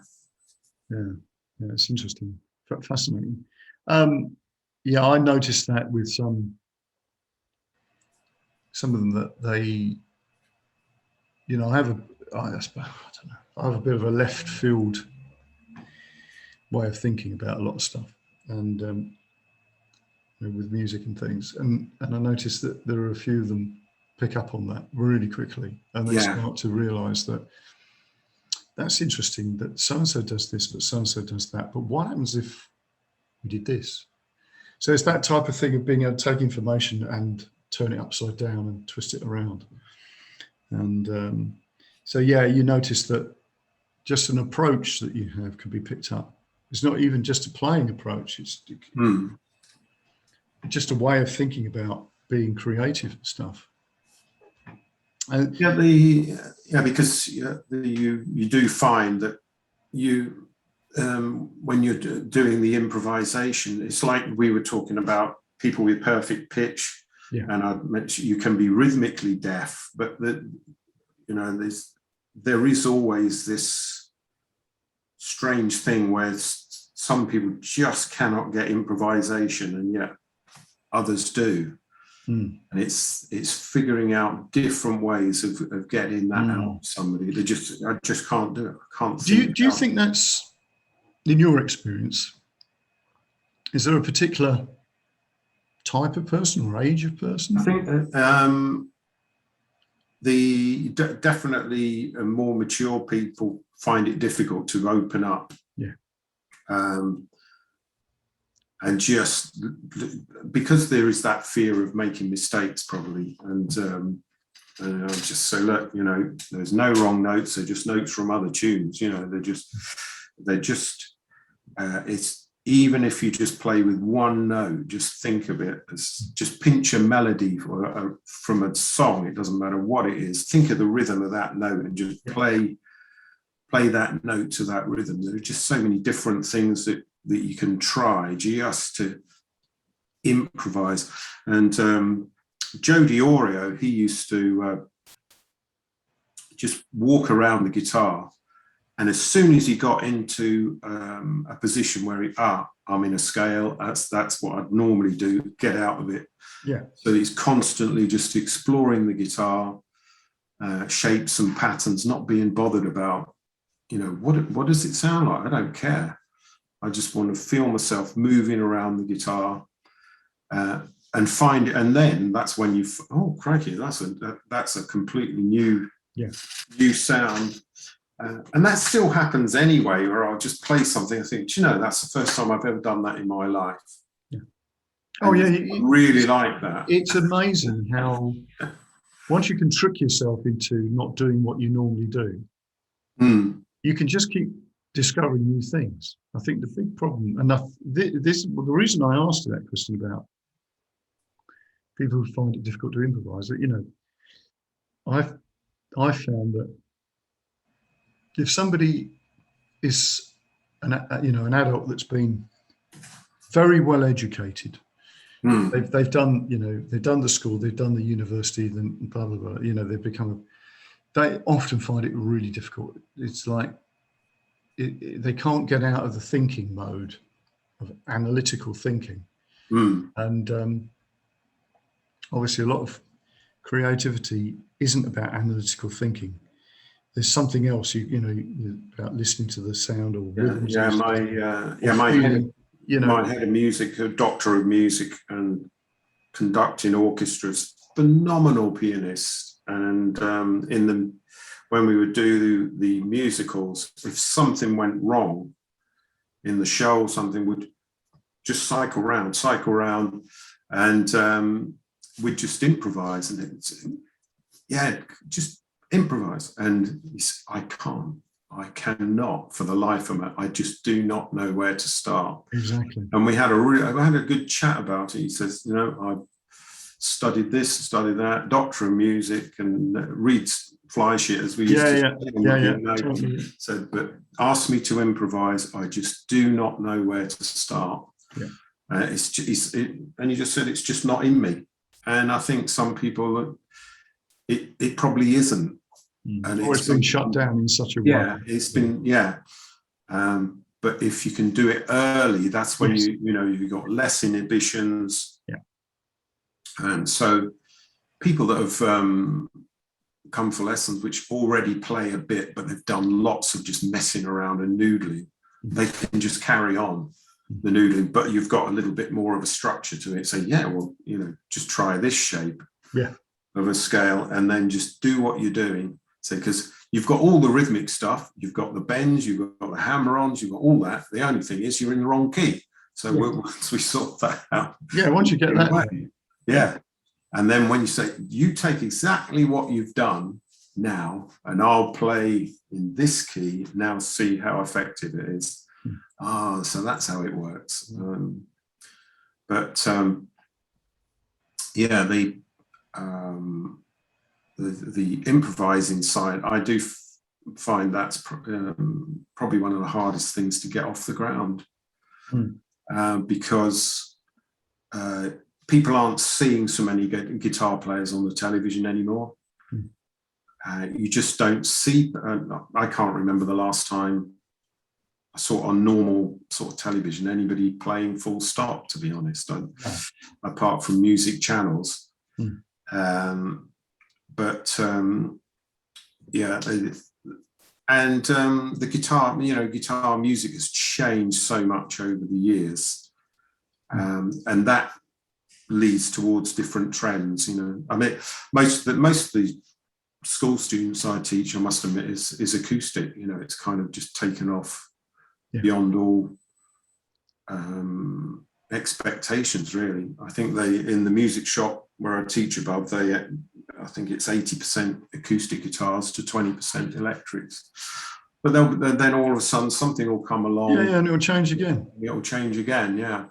It's interesting, fascinating. Yeah, I noticed that with some of them, that they, I have I don't know, I have a bit of a left field way of thinking about a lot of stuff, and with music and things, and I noticed that there are a few of them pick up on that really quickly, and they start to realise that that's interesting, that so and so does this, but so and so does that. But what happens if we did this? So it's that type of thing of being able to take information and turn it upside down and twist it around. And so, yeah, you notice that just an approach that you have can be picked up. It's not even just a playing approach. It's just a way of thinking about being creative and stuff. And because you do find that you when you're doing the improvisation, it's like we were talking about people with perfect pitch, and I mentioned you can be rhythmically deaf, but there is always this strange thing where some people just cannot get improvisation, and yet others do. And it's figuring out different ways of getting that out of somebody. I just can't do it. I can't. Do you think that's, in your experience, is there a particular type of person or age of person? I think definitely more mature people find it difficult to open up. And just because there is that fear of making mistakes, probably, and I just say, look, there's no wrong notes. They're just notes from other tunes. They're just. It's even if you just play with one note, just think of it as just pinch a melody from a song. It doesn't matter what it is. Think of the rhythm of that note and just play that note to that rhythm. There are just so many different things that you can try just to improvise. And Joe DiOrio, he used to just walk around the guitar, and as soon as he got into a position where I'm in a scale, that's what I'd normally do, get out of it. So he's constantly just exploring the guitar, shapes and patterns, not being bothered about, what does it sound like? I don't care. I just want to feel myself moving around the guitar, and find it. And then that's when oh crikey, that's a completely new sound. And that still happens anyway, where I'll just play something and think, that's the first time I've ever done that in my life. I really like that. It's amazing how once you can trick yourself into not doing what you normally do, you can just keep discovering new things. I think the big problem, and the reason I asked that question about people who find it difficult to improvise, that I found that if somebody is an adult that's been very well educated, they've done the school, they've done the university, then blah blah blah. They often find it really difficult. It's like they can't get out of the thinking mode of analytical thinking, and obviously a lot of creativity isn't about analytical thinking. There's something else, about listening to the sound or rhythms. My head of music, a doctor of music and conducting orchestras, phenomenal pianist, and when we would do the musicals, if something went wrong in the show, something would just cycle round, and we'd just improvise, and just improvise. And I cannot for the life of me. I just do not know where to start. Exactly. And we had a good chat about it. He says, I've studied this, studied that, doctor of music, and reads fly shit, as we used to say. Totally. So, but ask me to improvise, I just do not know where to start. Yeah. And you just said it's just not in me. And I think some people, it probably isn't. And or it's been shut down in such a way. Yeah, it's been, but if you can do it early, that's when you've got less inhibitions. Yeah. And so people that have come for lessons which already play a bit, but they've done lots of just messing around and noodling, they can just carry on the noodling, but you've got a little bit more of a structure to it. So just try this shape of a scale, and then just do what you're doing. So, because you've got all the rhythmic stuff, you've got the bends, you've got the hammer-ons, you've got all that. The only thing is you're in the wrong key. So once we sort that out. Yeah, once you get that. Way, and then when you say, you take exactly what you've done now, and I'll play in this key, now see how effective it is. So that's how it works. The improvising side, I do find that's probably one of the hardest things to get off the ground, because people aren't seeing so many guitar players on the television anymore. You just don't see. I can't remember the last time I saw on normal sort of television anybody playing full stop, to be honest, apart from music channels. The guitar music has changed so much over the years, and that leads towards different trends. I mean, most of the school students I teach, I must admit, is acoustic. It's kind of just taken off beyond all expectations, really. I think in the music shop where I teach above, I think it's 80% acoustic guitars to 20% electrics. But then all of a sudden something will come along. And it'll change again. It'll change again, yeah.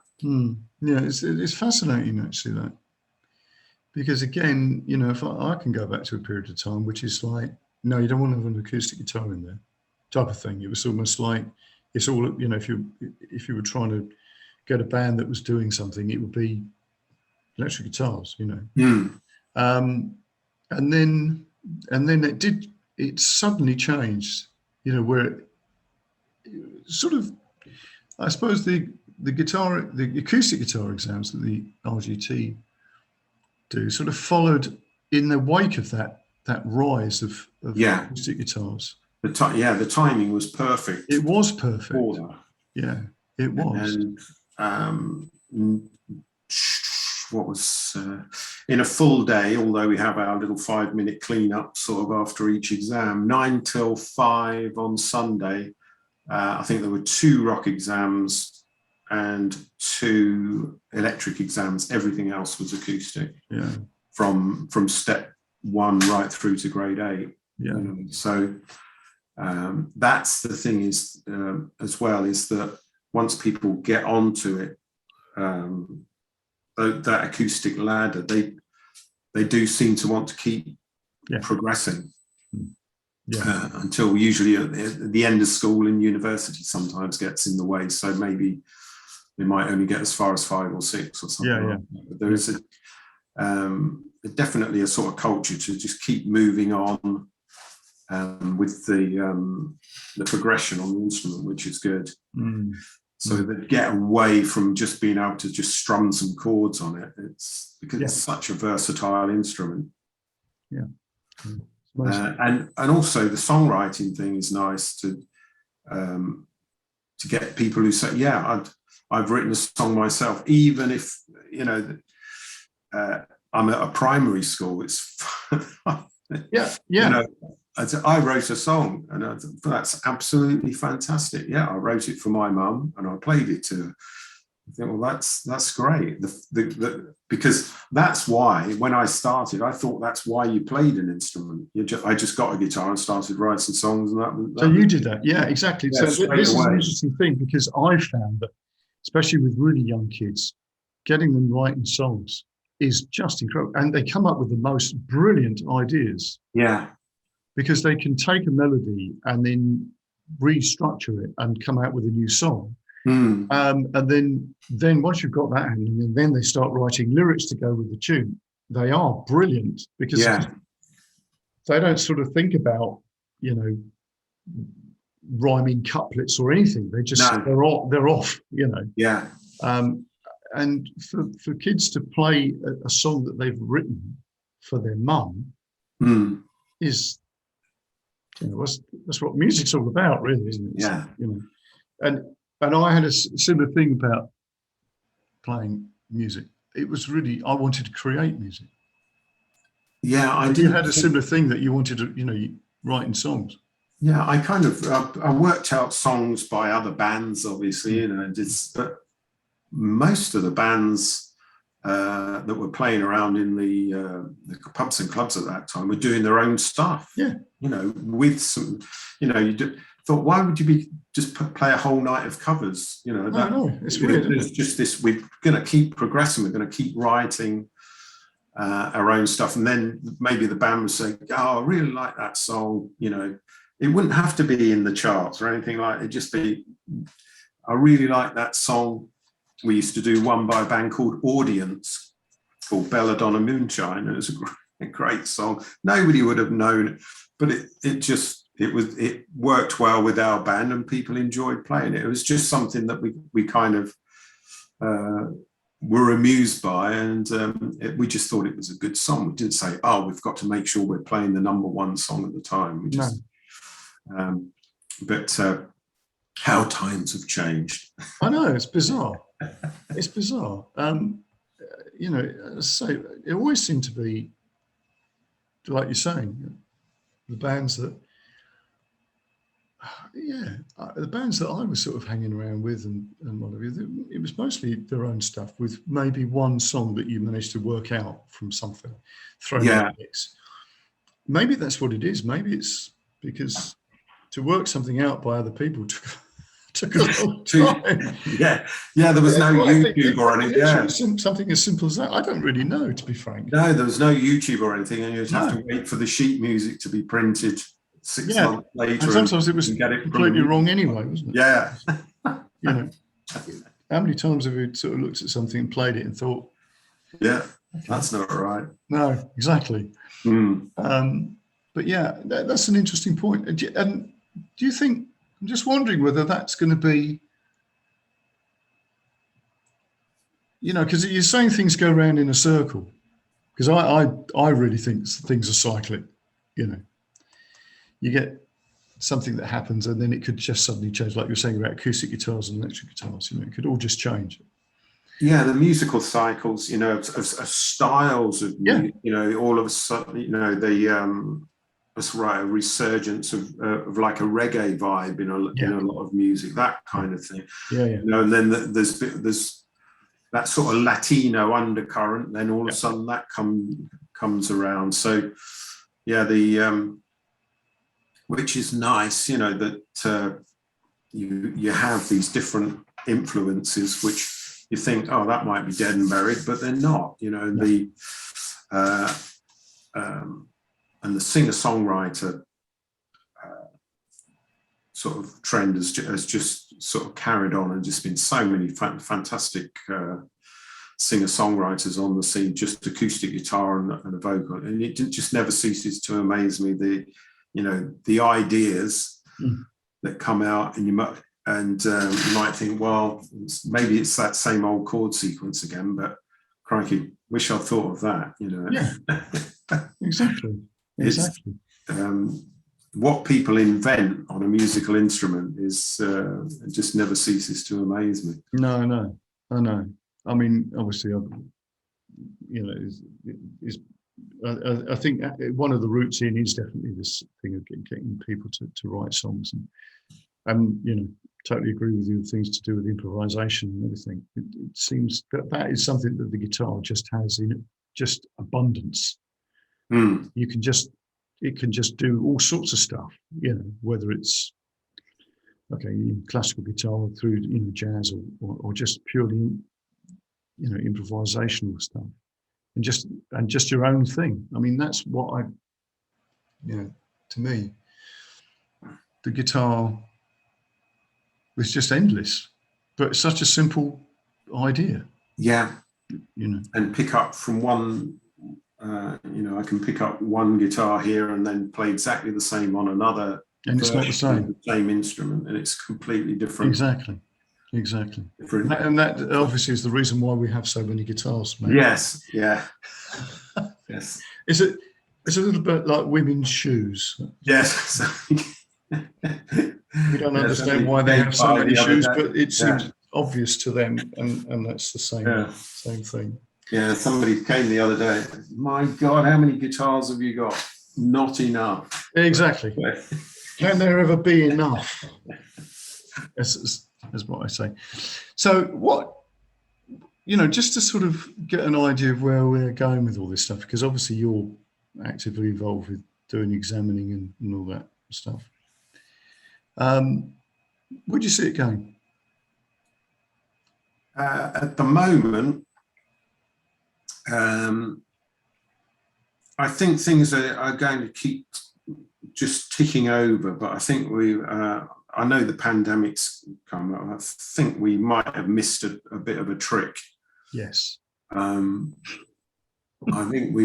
It's fascinating, actually, that. Because again, if I can go back to a period of time, which is like, no, you don't want to have an acoustic guitar in there, type of thing. It was almost like, it's all, if you were trying to get a band that was doing something, it would be electric guitars, and then it suddenly changed, where it sort of, I suppose the acoustic guitar exams that the RGT do sort of followed in the wake of that rise of acoustic guitars. The timing was perfect. It was perfect. Yeah, it was. And what was in a full day, although we have our little 5-minute clean-up sort of after each exam, 9 till 5 on Sunday. I think there were 2 rock exams and 2 electric exams. Everything else was acoustic. Yeah. From step 1 right through to grade 8. Yeah. So that's the thing is as well, is that once people get onto it, that acoustic ladder, they do seem to want to keep progressing until usually at the end of school and university sometimes gets in the way. So maybe they might only get as far as 5 or 6 or something. But there is definitely a sort of culture to just keep moving on with the progression on the instrument, which is good. So they get away from just being able to just strum some chords on it. It's because it's such a versatile instrument. Yeah. And also the songwriting thing is nice to get people who say, I've written a song myself, even if I'm at a primary school. It's I wrote a song, and I thought, that's absolutely fantastic. Yeah, I wrote it for my mum, and I played it to her. I think, well, that's great. Because that's why when I started, I thought that's why you played an instrument. I just got a guitar and started writing songs, and so you did that, yeah, exactly. Yeah, so this is an interesting thing, because I found that, especially with really young kids, getting them writing songs is just incredible, and they come up with the most brilliant ideas. Yeah, because they can take a melody and then restructure it and come out with a new song. And then once you've got that happening, and then they start writing lyrics to go with the tune. They are brilliant, because they don't sort of think about, rhyming couplets or anything. They just they're off. Yeah. And for kids to play a song that they've written for their mum is, that's what music's all about, really, isn't it? Yeah. And I had a similar thing about playing music. It was really, I wanted to create music. Yeah, I did. You had a similar thing that you wanted to, writing songs. Yeah, I kind of I worked out songs by other bands, obviously, but most of the bands that were playing around in the pubs and clubs at that time were doing their own stuff. Yeah, with some, thought, why would you just play a whole night of covers? It's weird. It's just this. We're going to keep progressing. We're going to keep writing our own stuff, and then maybe the band would say, "Oh, I really like that song." It wouldn't have to be in the charts or anything like it. It'd just be, "I really like that song." We used to do one by a band called Audience, called Belladonna Moonshine. It was a great song. Nobody would have known it, but it worked well with our band, and people enjoyed playing it. It was just something that we kind of were amused by, and we just thought it was a good song. We didn't say, "Oh, we've got to make sure we're playing the number one song at the time." We just, but how times have changed. I know, it's bizarre. It's bizarre. As I say, it always seemed to be, like you're saying, the bands that, the bands that I was sort of hanging around with and what have you, it was mostly their own stuff, with maybe one song that you managed to work out from something, thrown in the mix. Maybe that's what it is. Maybe it's because to work something out by other people took a long time. There was no YouTube or anything. Yeah, something as simple as that. I don't really know, to be frank. No, there was no YouTube or anything, and you'd have to wait for the sheet music to be printed 6 months later. And sometimes it was completely wrong anyway, wasn't it? Yeah. How many times have you sort of looked at something and played it and thought, yeah, that's not right. No, exactly. But yeah, that's an interesting point. And do you think, I'm just wondering whether that's going to be, because you're saying things go around in a circle, because I really think things are cyclic. You get something that happens, and then it could just suddenly change, like you're saying about acoustic guitars and electric guitars. It could all just change. Yeah, the musical cycles, of styles of, all of a sudden, let's write a resurgence of like a reggae vibe in a lot of music, that kind of thing. And then there's that sort of Latino undercurrent. Then all of a sudden that comes around. So which is nice, that you have these different influences which you think, oh, that might be dead and buried, but they're not. And the singer-songwriter sort of trend has just sort of carried on, and just been so many fantastic singer-songwriters on the scene, just acoustic guitar and a vocal, and it just never ceases to amaze me, the ideas that come out, and you might think, well, maybe it's that same old chord sequence again, but crikey, wish I thought of that. Yeah, exactly. Exactly. What people invent on a musical instrument is it just never ceases to amaze me. No, I know. I mean, obviously, is I think one of the routes in is definitely this thing of getting people to write songs, and you know, totally agree with you. Things to do with improvisation and everything. It seems that is something that the guitar just has in it, just abundance. You can just, it can just do all sorts of stuff. You know, whether it's classical guitar through jazz or just purely improvisational stuff. And just your own thing. I mean, that's what to me, the guitar was just endless, but it's such a simple idea. Yeah. And pick up from one, I can pick up one guitar here and then play exactly the same on another. And it's not the same. Same instrument, and it's completely different. Exactly. And that obviously is the reason why we have so many guitars, mate. Yes, yeah. Yes. It's a little bit like women's shoes. Yes. We don't understand why they have so many shoes, but it seems obvious to them, and that's the same thing. Yeah, somebody came the other day. My God, how many guitars have you got? Not enough. Exactly. Can there ever be enough? Is what I say. So what, just to sort of get an idea of where we're going with all this stuff, because obviously you're actively involved with doing examining and all that stuff. Where do you see it going? At the moment, I think things are going to keep just ticking over, but I think I know the pandemic's come. I think we might have missed a bit of a trick. Yes. I think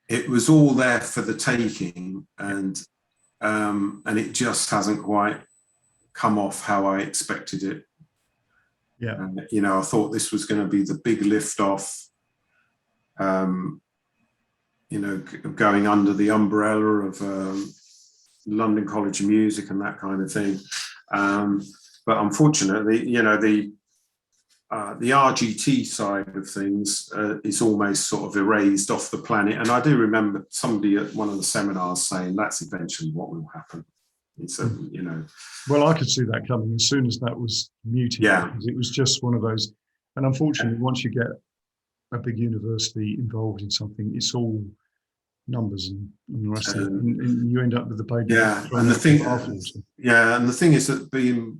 it was all there for the taking, and it just hasn't quite come off how I expected it. Yeah. I thought this was going to be the big lift off, going under the umbrella of London College of Music and that kind of thing. But unfortunately, the RGT side of things is almost sort of erased off the planet. And I do remember somebody at one of the seminars saying that's eventually what will happen. It's Well, I could see that coming as soon as that was muted. Yeah. Because it was just one of those. And unfortunately, once you get a big university involved in something, it's all numbers and the rest of it, and you end up with the baby. Yeah, and the thing is that being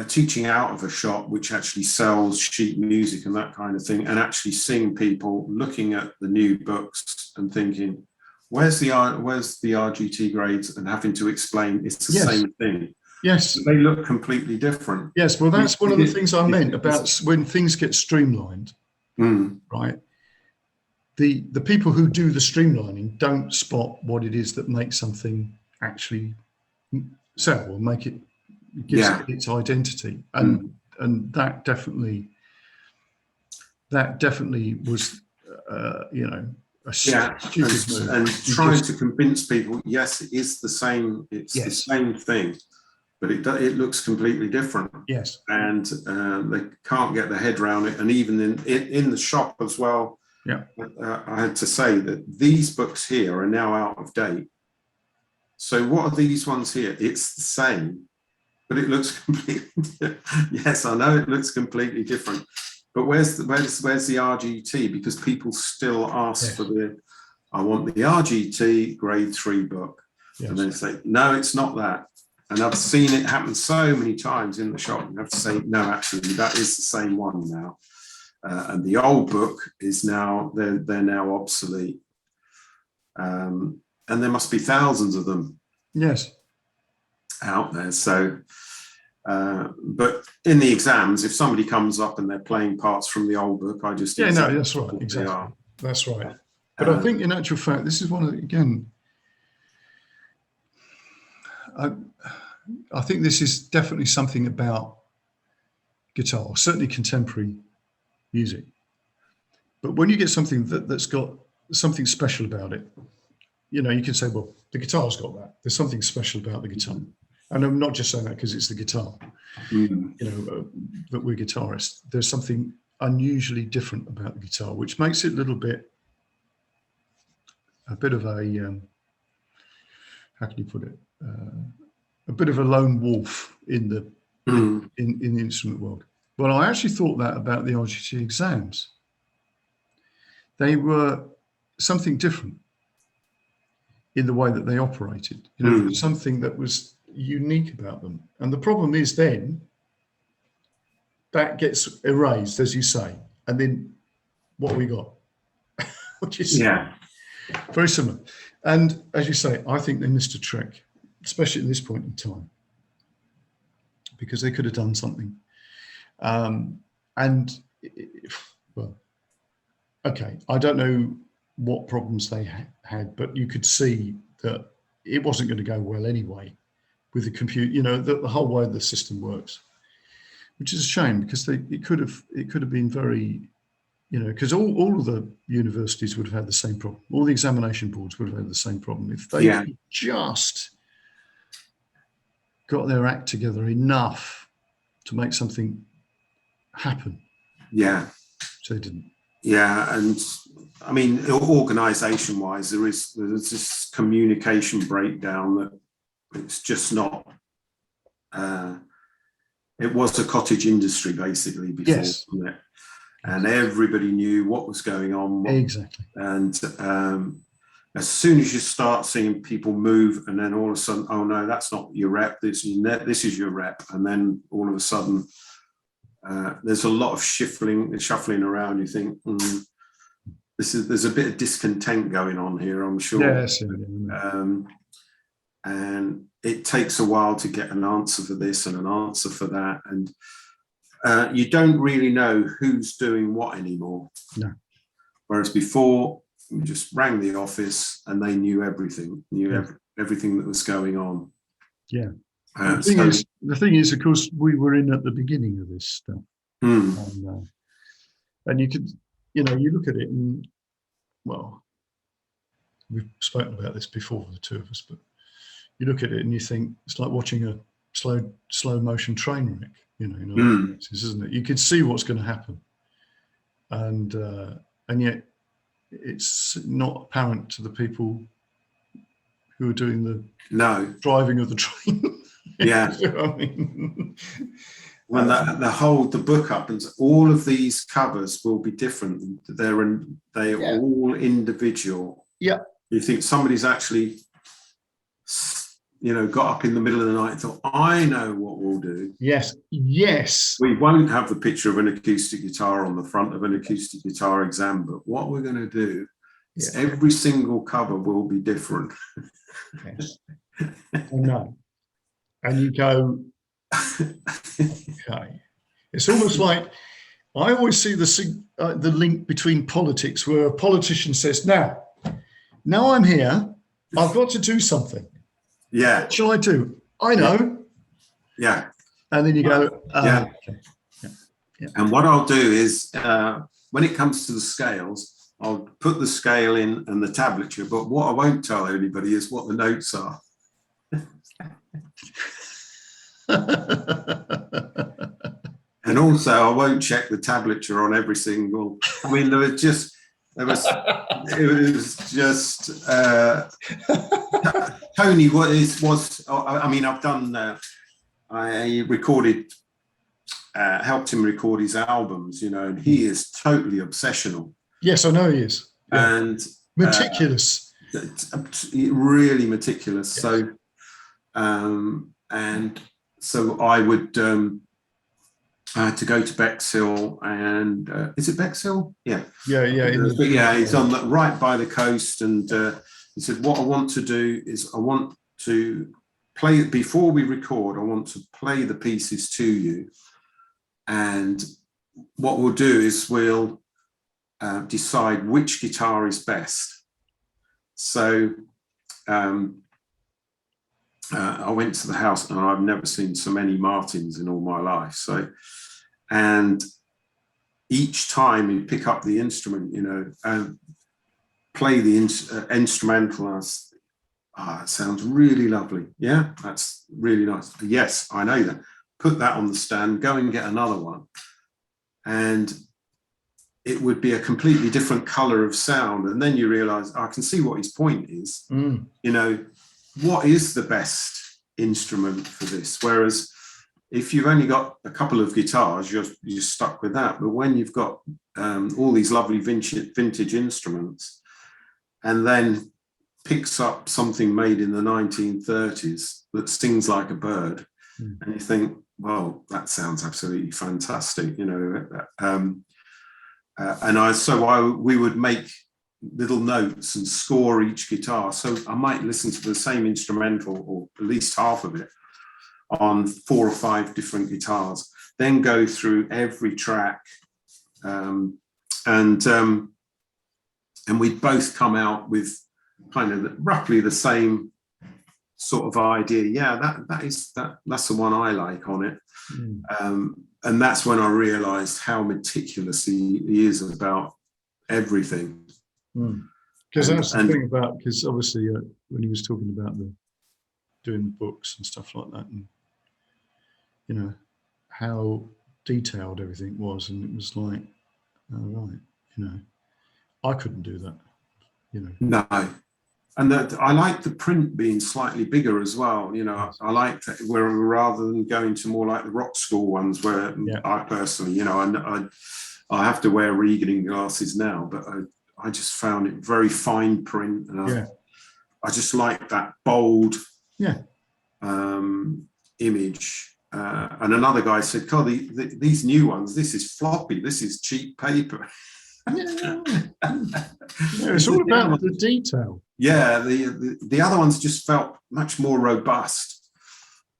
teaching out of a shop which actually sells sheet music and that kind of thing, and actually seeing people looking at the new books and thinking, where's the RGT grades, and having to explain it's the same thing. Yes, they look completely different. Yes, well, that's one of the things I meant about when things get streamlined, right? The people who do the streamlining don't spot what it is that makes something actually sell or make it gives it its identity, and that definitely was a stupid move. And trying to convince people, yes, it is the same. It's the same thing, but it looks completely different. Yes, and they can't get their head around it. And even in the shop as well. Yeah, I had to say that these books here are now out of date. So what are these ones here? It's the same, but it looks completely. Yes, I know it looks completely different. But where's the RGT? Because people still ask for I want the RGT grade 3 book, and then say no, it's not that. And I've seen it happen so many times in the shop. And I have to say no, actually, that is the same one now. And the old book is now, they're now obsolete. And there must be thousands of them out there. So, but in the exams, if somebody comes up and they're playing parts from the old book, I just... that's right, exactly. That's right. But I think in actual fact, this is one of the, again, I think this is definitely something about guitar, certainly contemporary music. But when you get something that's got something special about it, you can say, well, the guitar's got that. There's something special about the guitar. And I'm not just saying that because it's the guitar, that we're guitarists. There's something unusually different about the guitar, which makes it a bit of a, how can you put it? A bit of a lone wolf in the in the instrument world. Well, I actually thought that about the RGT exams. They were something different in the way that they operated. You know, something that was unique about them. And the problem is then that gets erased, as you say, and then what we got, which is very similar. And as you say, I think they missed a trick, especially at this point in time, because they could have done something. Well, okay, I don't know what problems they had, but you could see that it wasn't going to go well anyway with the computer. You know, the whole way the system works, which is a shame, because it could have been very, you know, because all of the universities would have had the same problem. All the examination boards would have had the same problem if they just got their act together enough to make something happen. Yeah. So they didn't. Yeah, and I mean, organisation-wise, there's this communication breakdown that it's just not. It was a cottage industry basically before, wasn't it? And everybody knew what was going on. Exactly. And as soon as you start seeing people move, and then all of a sudden, oh no, that's not your rep. This is your rep, and then all of a sudden. There's a lot of shuffling around. You think there's a bit of discontent going on here, I'm sure. Yes. And it takes a while to get an answer for this and an answer for that, and you don't really know who's doing what anymore. No. Whereas before, you just rang the office and they knew everything, everything that was going on. Yeah. The thing is, of course, we were in at the beginning of this stuff, and you could, you know, you look at it, and well, we've spoken about this before, the two of us, but you look at it and you think it's like watching a slow motion train wreck, you know, in a lot of places, isn't it? You can see what's going to happen, and yet it's not apparent to the people who are doing the driving of the train. Yeah. You know what I mean? When the book opens, all of these covers will be different. They're all individual. Yeah. You think somebody's actually, you know, got up in the middle of the night and thought, I know what we'll do. Yes. We won't have the picture of an acoustic guitar on the front of an acoustic guitar exam, but what we're going to do is every single cover will be different. Yes. I know. And you go, okay. It's almost like, I always see the link between politics, where a politician says, now I'm here, I've got to do something. Yeah. What shall I do? I know. Yeah. And then you go, yeah. Okay. Yeah. And what I'll do is, when it comes to the scales, I'll put the scale in and the tablature, but what I won't tell anybody is what the notes are. And also I won't check the tablature on every single. I mean, it was just Tony was I mean, I've done I recorded helped him record his albums, you know, and he is totally obsessional. Yes, I know he is. Yeah. And meticulous. Really meticulous. Yes. So and so I would I had to go to Bexhill, and is it Bexhill? Yeah. He's on right by the coast, and he said, what I want to do is I want to play, before we record, I want to play the pieces to you, and what we'll do is we'll decide which guitar is best. So I went to the house, and I've never seen so many Martins in all my life. So, and each time you pick up the instrument, you know, and play the instrumental, it sounds really lovely. Yeah, that's really nice. Yes, I know that. Put that on the stand, go and get another one. And it would be a completely different color of sound. And then you realize, I can see what his point is. You know, what is the best instrument for this? Whereas if you've only got a couple of guitars, you're stuck with that. But when you've got all these lovely vintage instruments, and then picks up something made in the 1930s that sings like a bird, and you think, well, that sounds absolutely fantastic, you know. We would make little notes and score each guitar. So I might listen to the same instrumental, or at least half of it, on 4 or 5 different guitars, then go through every track, and we'd both come out with kind of roughly the same sort of idea. Yeah, that's the one I like on it. And that's when I realized how meticulous he is about everything. Because that's the thing about, because obviously when he was talking about doing books and stuff like that, and you know how detailed everything was, and it was like, oh, right, you know, I couldn't do that, you know. No. And that I like the print being slightly bigger as well. You know, I like that, where rather than going to more like the rock school ones, where I personally, you know, I have to wear reading glasses now, but I just found it very fine print, and I just like that bold image. And another guy said, "God, these new ones, this is floppy. This is cheap paper." It's all about the detail. Yeah, the other ones just felt much more robust,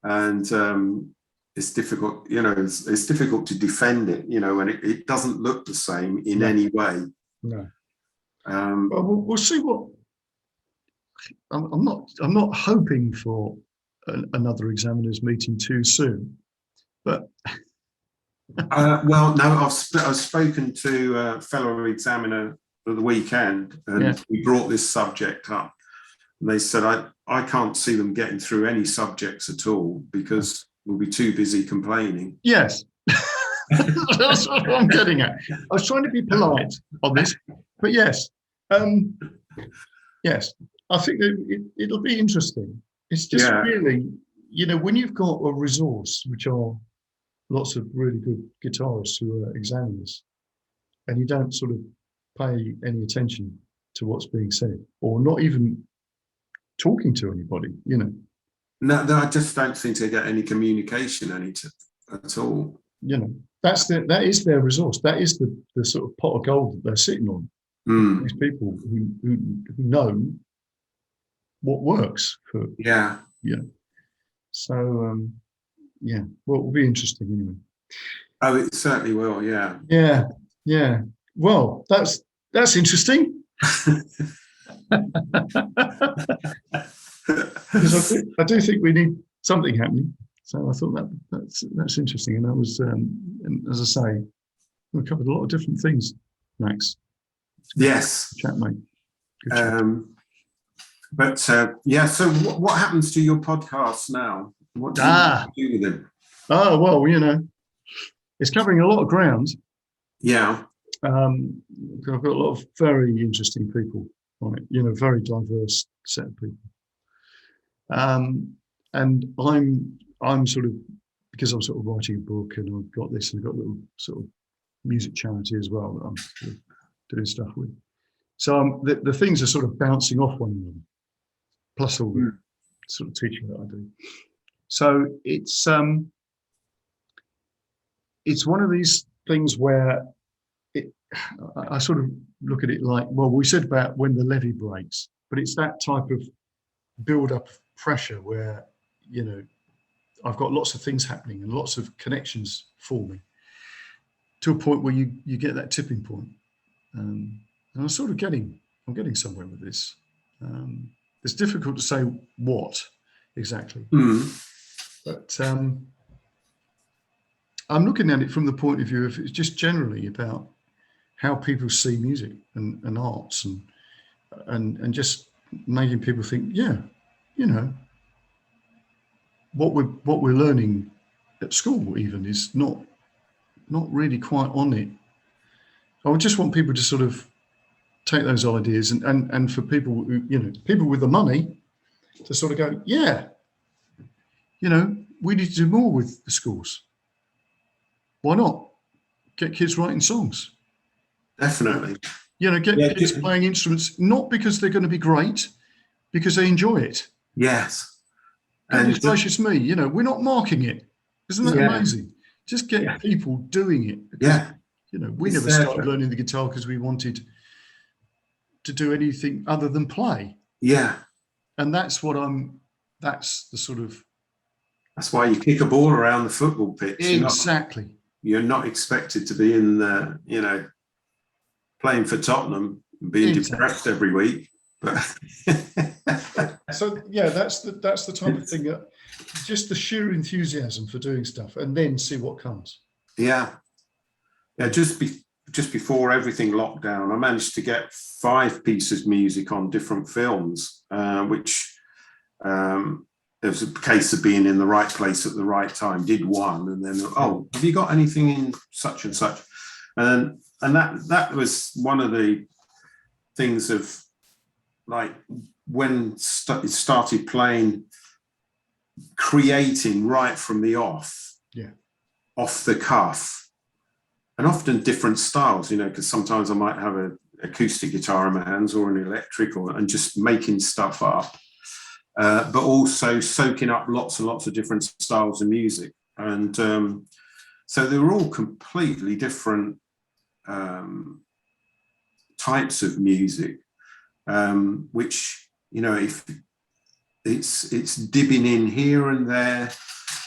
and it's difficult, you know, it's difficult to defend it, you know, and it doesn't look the same in any way. No. Well, we'll see what. I'm not hoping for another examiners meeting too soon, but. Well, no, I've spoken to a fellow examiner for the weekend, and we brought this subject up, and they said I can't see them getting through any subjects at all because we'll be too busy complaining. Yes, that's what I'm getting at. I was trying to be polite on this, but yes, yes, I think that it'll be interesting. It's just really, you know, when you've got a resource, which are lots of really good guitarists who are examiners, and you don't sort of pay any attention to what's being said, or not even talking to anybody, you know. No, I just don't think they get any communication at all. You know, that is their resource. That is the sort of pot of gold that they're sitting on. These people who know what works for So well, it'll be interesting anyway. Oh, it certainly will. Yeah. Yeah. Well, that's interesting. Because I do think we need something happening. So I thought that's interesting, and that was, and as I say, we covered a lot of different things, Max. Yes. Chat, mate. Good chat. But so what happens to your podcast now? What do you do with it? Oh, well, you know, it's covering a lot of ground. Yeah. I've got a lot of very interesting people on it, you know, very diverse set of people. And I'm sort of, because I'm sort of writing a book, and I've got this, and I've got a little sort of music charity as well that I'm sort of doing stuff with. So the things are sort of bouncing off one another, plus all the sort of teaching that I do. So it's one of these things where I sort of look at it like, well, we said about when the levee breaks, but it's that type of build-up of pressure where, you know, I've got lots of things happening and lots of connections forming to a point where you get that tipping point. And I'm sort of getting somewhere with this. It's difficult to say what exactly, but I'm looking at it from the point of view of it's just generally about how people see music and arts and just making people think, yeah, you know, what we're learning at school even is not really quite on it. I would just want people to sort of take those ideas and for people who, people with the money to sort of go, yeah, we need to do more with the schools. Why not? Get kids writing songs. Definitely. Get kids playing instruments, not because they're going to be great, because they enjoy it. Yes. Goodness gracious me, we're not marking it. Isn't that amazing? Just get people doing it. Because, we never started learning the guitar because we wanted to do anything other than play. Yeah. And that's that's the sort of... That's why you kick a ball around the football pitch. Exactly. You're not expected to be in the, playing for Tottenham and being depressed every week. But so that's the type of thing that just the sheer enthusiasm for doing stuff and then see what comes. Yeah. Just before everything locked down, I managed to get 5 pieces of music on different films, which there was a case of being in the right place at the right time. Did one, and then have you got anything in such and such? And that was one of the things of like when it started playing, creating right from the off the cuff, and often different styles, because sometimes I might have an acoustic guitar in my hands or an electric, and just making stuff up, but also soaking up lots and lots of different styles of music. And so they were all completely different types of music, which, if it's dipping in here and there.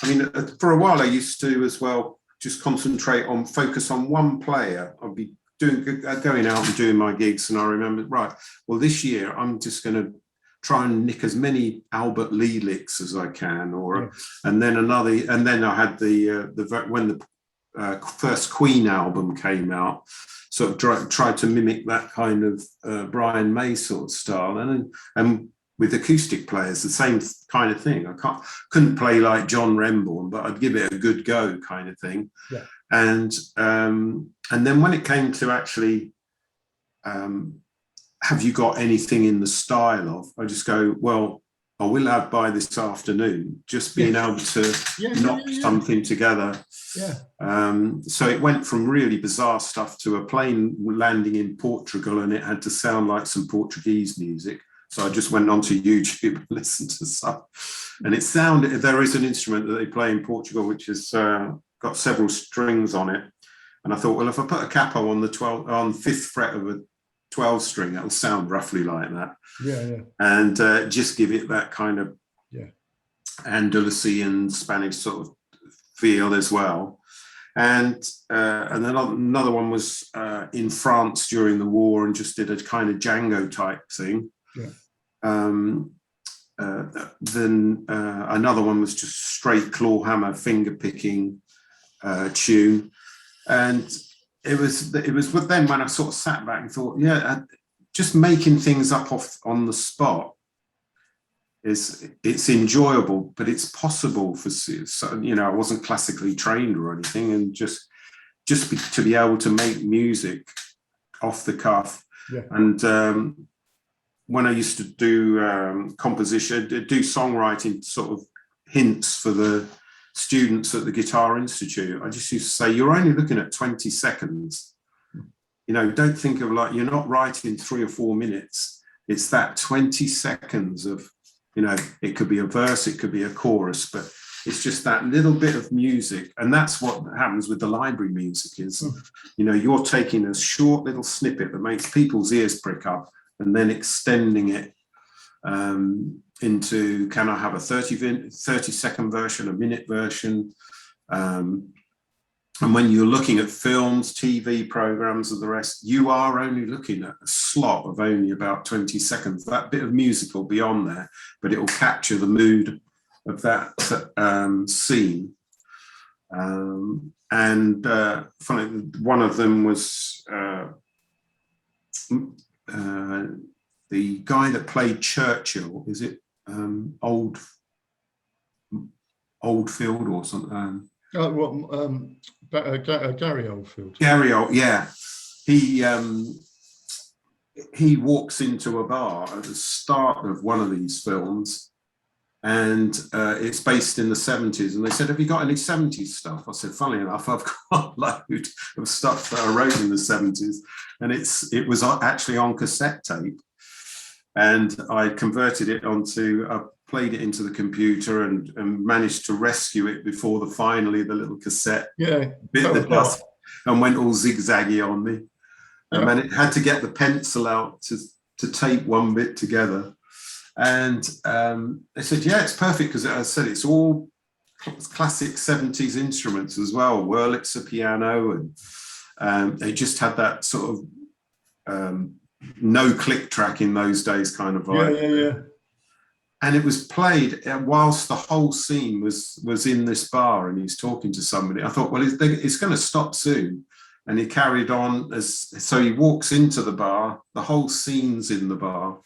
I mean, for a while I used to as well just focus on one player. I'd be going out and doing my gigs, and I remember, right, well, this year I'm just going to try and nick as many Albert Lee licks as I can, and then I had when the first Queen album came out, sort of tried to mimic that kind of Brian May sort of style, and with acoustic players, the same kind of thing. I couldn't play like John Renbourn, but I'd give it a good go, kind of thing. Yeah. And then when it came to actually, have you got anything in the style of? I just go, well, I will have by this afternoon. Just being able to knock something together. Yeah. So it went from really bizarre stuff to a plane landing in Portugal, and it had to sound like some Portuguese music. So I just went onto YouTube and listened to stuff, and there is an instrument that they play in Portugal which has got several strings on it, and I thought, well, if I put a capo on the 5th fret of a 12 string, that'll sound roughly like that. And just give it that kind of Andalusian Spanish sort of feel as well. And then another one was in France during the war, and just did a kind of Django type thing. Then another one was just straight claw hammer finger picking tune, and it was then when I sort of sat back and thought, just making things up on the spot it's enjoyable, but it's possible for, I wasn't classically trained or anything, and just to be able to make music off the cuff. And when I used to do composition, do songwriting sort of hints for the students at the Guitar Institute, I just used to say, you're only looking at 20 seconds. Don't think of like, you're not writing 3 or 4 minutes. It's that 20 seconds of, it could be a verse, it could be a chorus, but it's just that little bit of music. And that's what happens with the library music is, you're taking a short little snippet that makes people's ears prick up, and then extending it into, can I have a 30-second version, a minute version? And when you're looking at films, TV programs and the rest, you are only looking at a slot of only about 20 seconds. That bit of music will be on there, but it will capture the mood of that scene. Funny, one of them was the guy that played Churchill. Is it Oldfield or something? Gary Oldfield. Gary Old, yeah. he walks into a bar at the start of one of these films, and it's based in the 70s. And they said, "Have you got any 70s stuff?" I said, "Funny enough, I've got a load of stuff that I wrote in the 70s." And it was actually on cassette tape. And I converted it I played it into the computer and managed to rescue it before finally the little cassette bit the dust and went all zigzaggy on me. And it had to get the pencil out to tape one bit together. And they said, "Yeah, it's perfect," because I said it's all classic 70s instruments as well. Wurlitzer piano, and they just had that sort of no click track in those days kind of vibe. Yeah. And it was played whilst the whole scene was in this bar, and he's talking to somebody. I thought, well, it's going to stop soon. And he carried on so he walks into the bar, the whole scene's in the bar.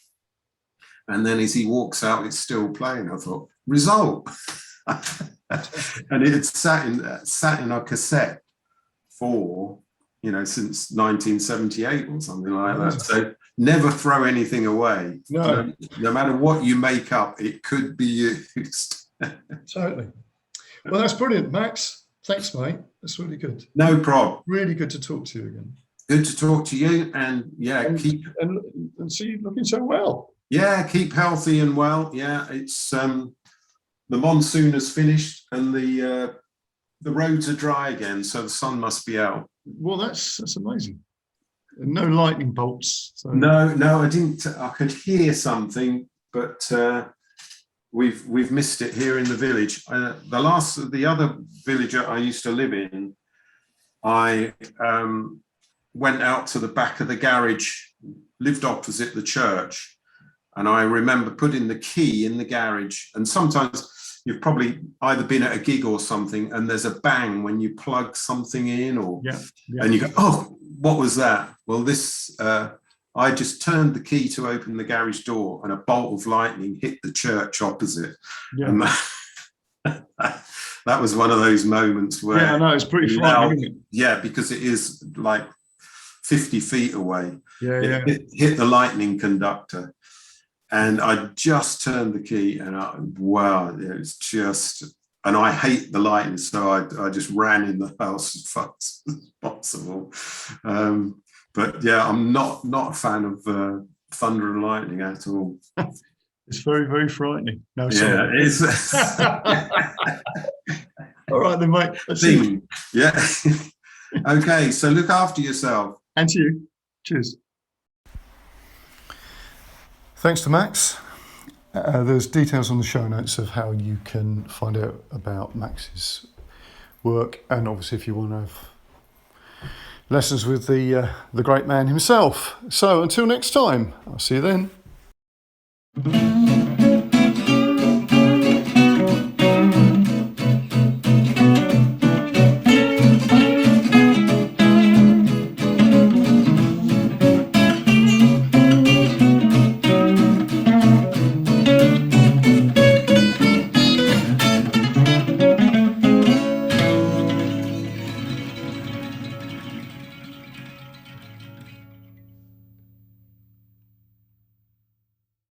And then as he walks out, it's still playing. I thought, result. And it had sat in a cassette for, since 1978 or something like that. So never throw anything away. No. No matter what you make up, it could be used. Totally. Well, that's brilliant, Max. Thanks, mate. That's really good. No problem. Really good to talk to you again. Good to talk to you, and keep and see you looking so well. Yeah, keep healthy and well. Yeah, it's the monsoon has finished and the roads are dry again, so the sun must be out. Well, that's amazing. And no lightning bolts. So. No, I didn't. I could hear something, but we've missed it here in the village. The other village I used to live in, I went out to the back of the garage, lived opposite the church. And I remember putting the key in the garage. And sometimes you've probably either been at a gig or something, and there's a bang when you plug something in, and you go, "Oh, what was that?" Well, I just turned the key to open the garage door, and a bolt of lightning hit the church opposite. Yeah. And that was one of those moments where... Yeah, I know, it's pretty frightening, isn't it? Yeah, because it is like 50 feet away. It hit the lightning conductor. And I just turned the key, and it's just, and I hate the lightning, so I just ran in the house as fast as possible. But yeah, I'm not a fan of thunder and lightning at all. It's very, very frightening. No, yeah, it is. All right then, mate. Let's see. Yeah. Okay, so look after yourself. And to you. Cheers. Thanks to Max. There's details on the show notes of how you can find out about Max's work, and obviously if you want to have lessons with the great man himself. So until next time, I'll see you then.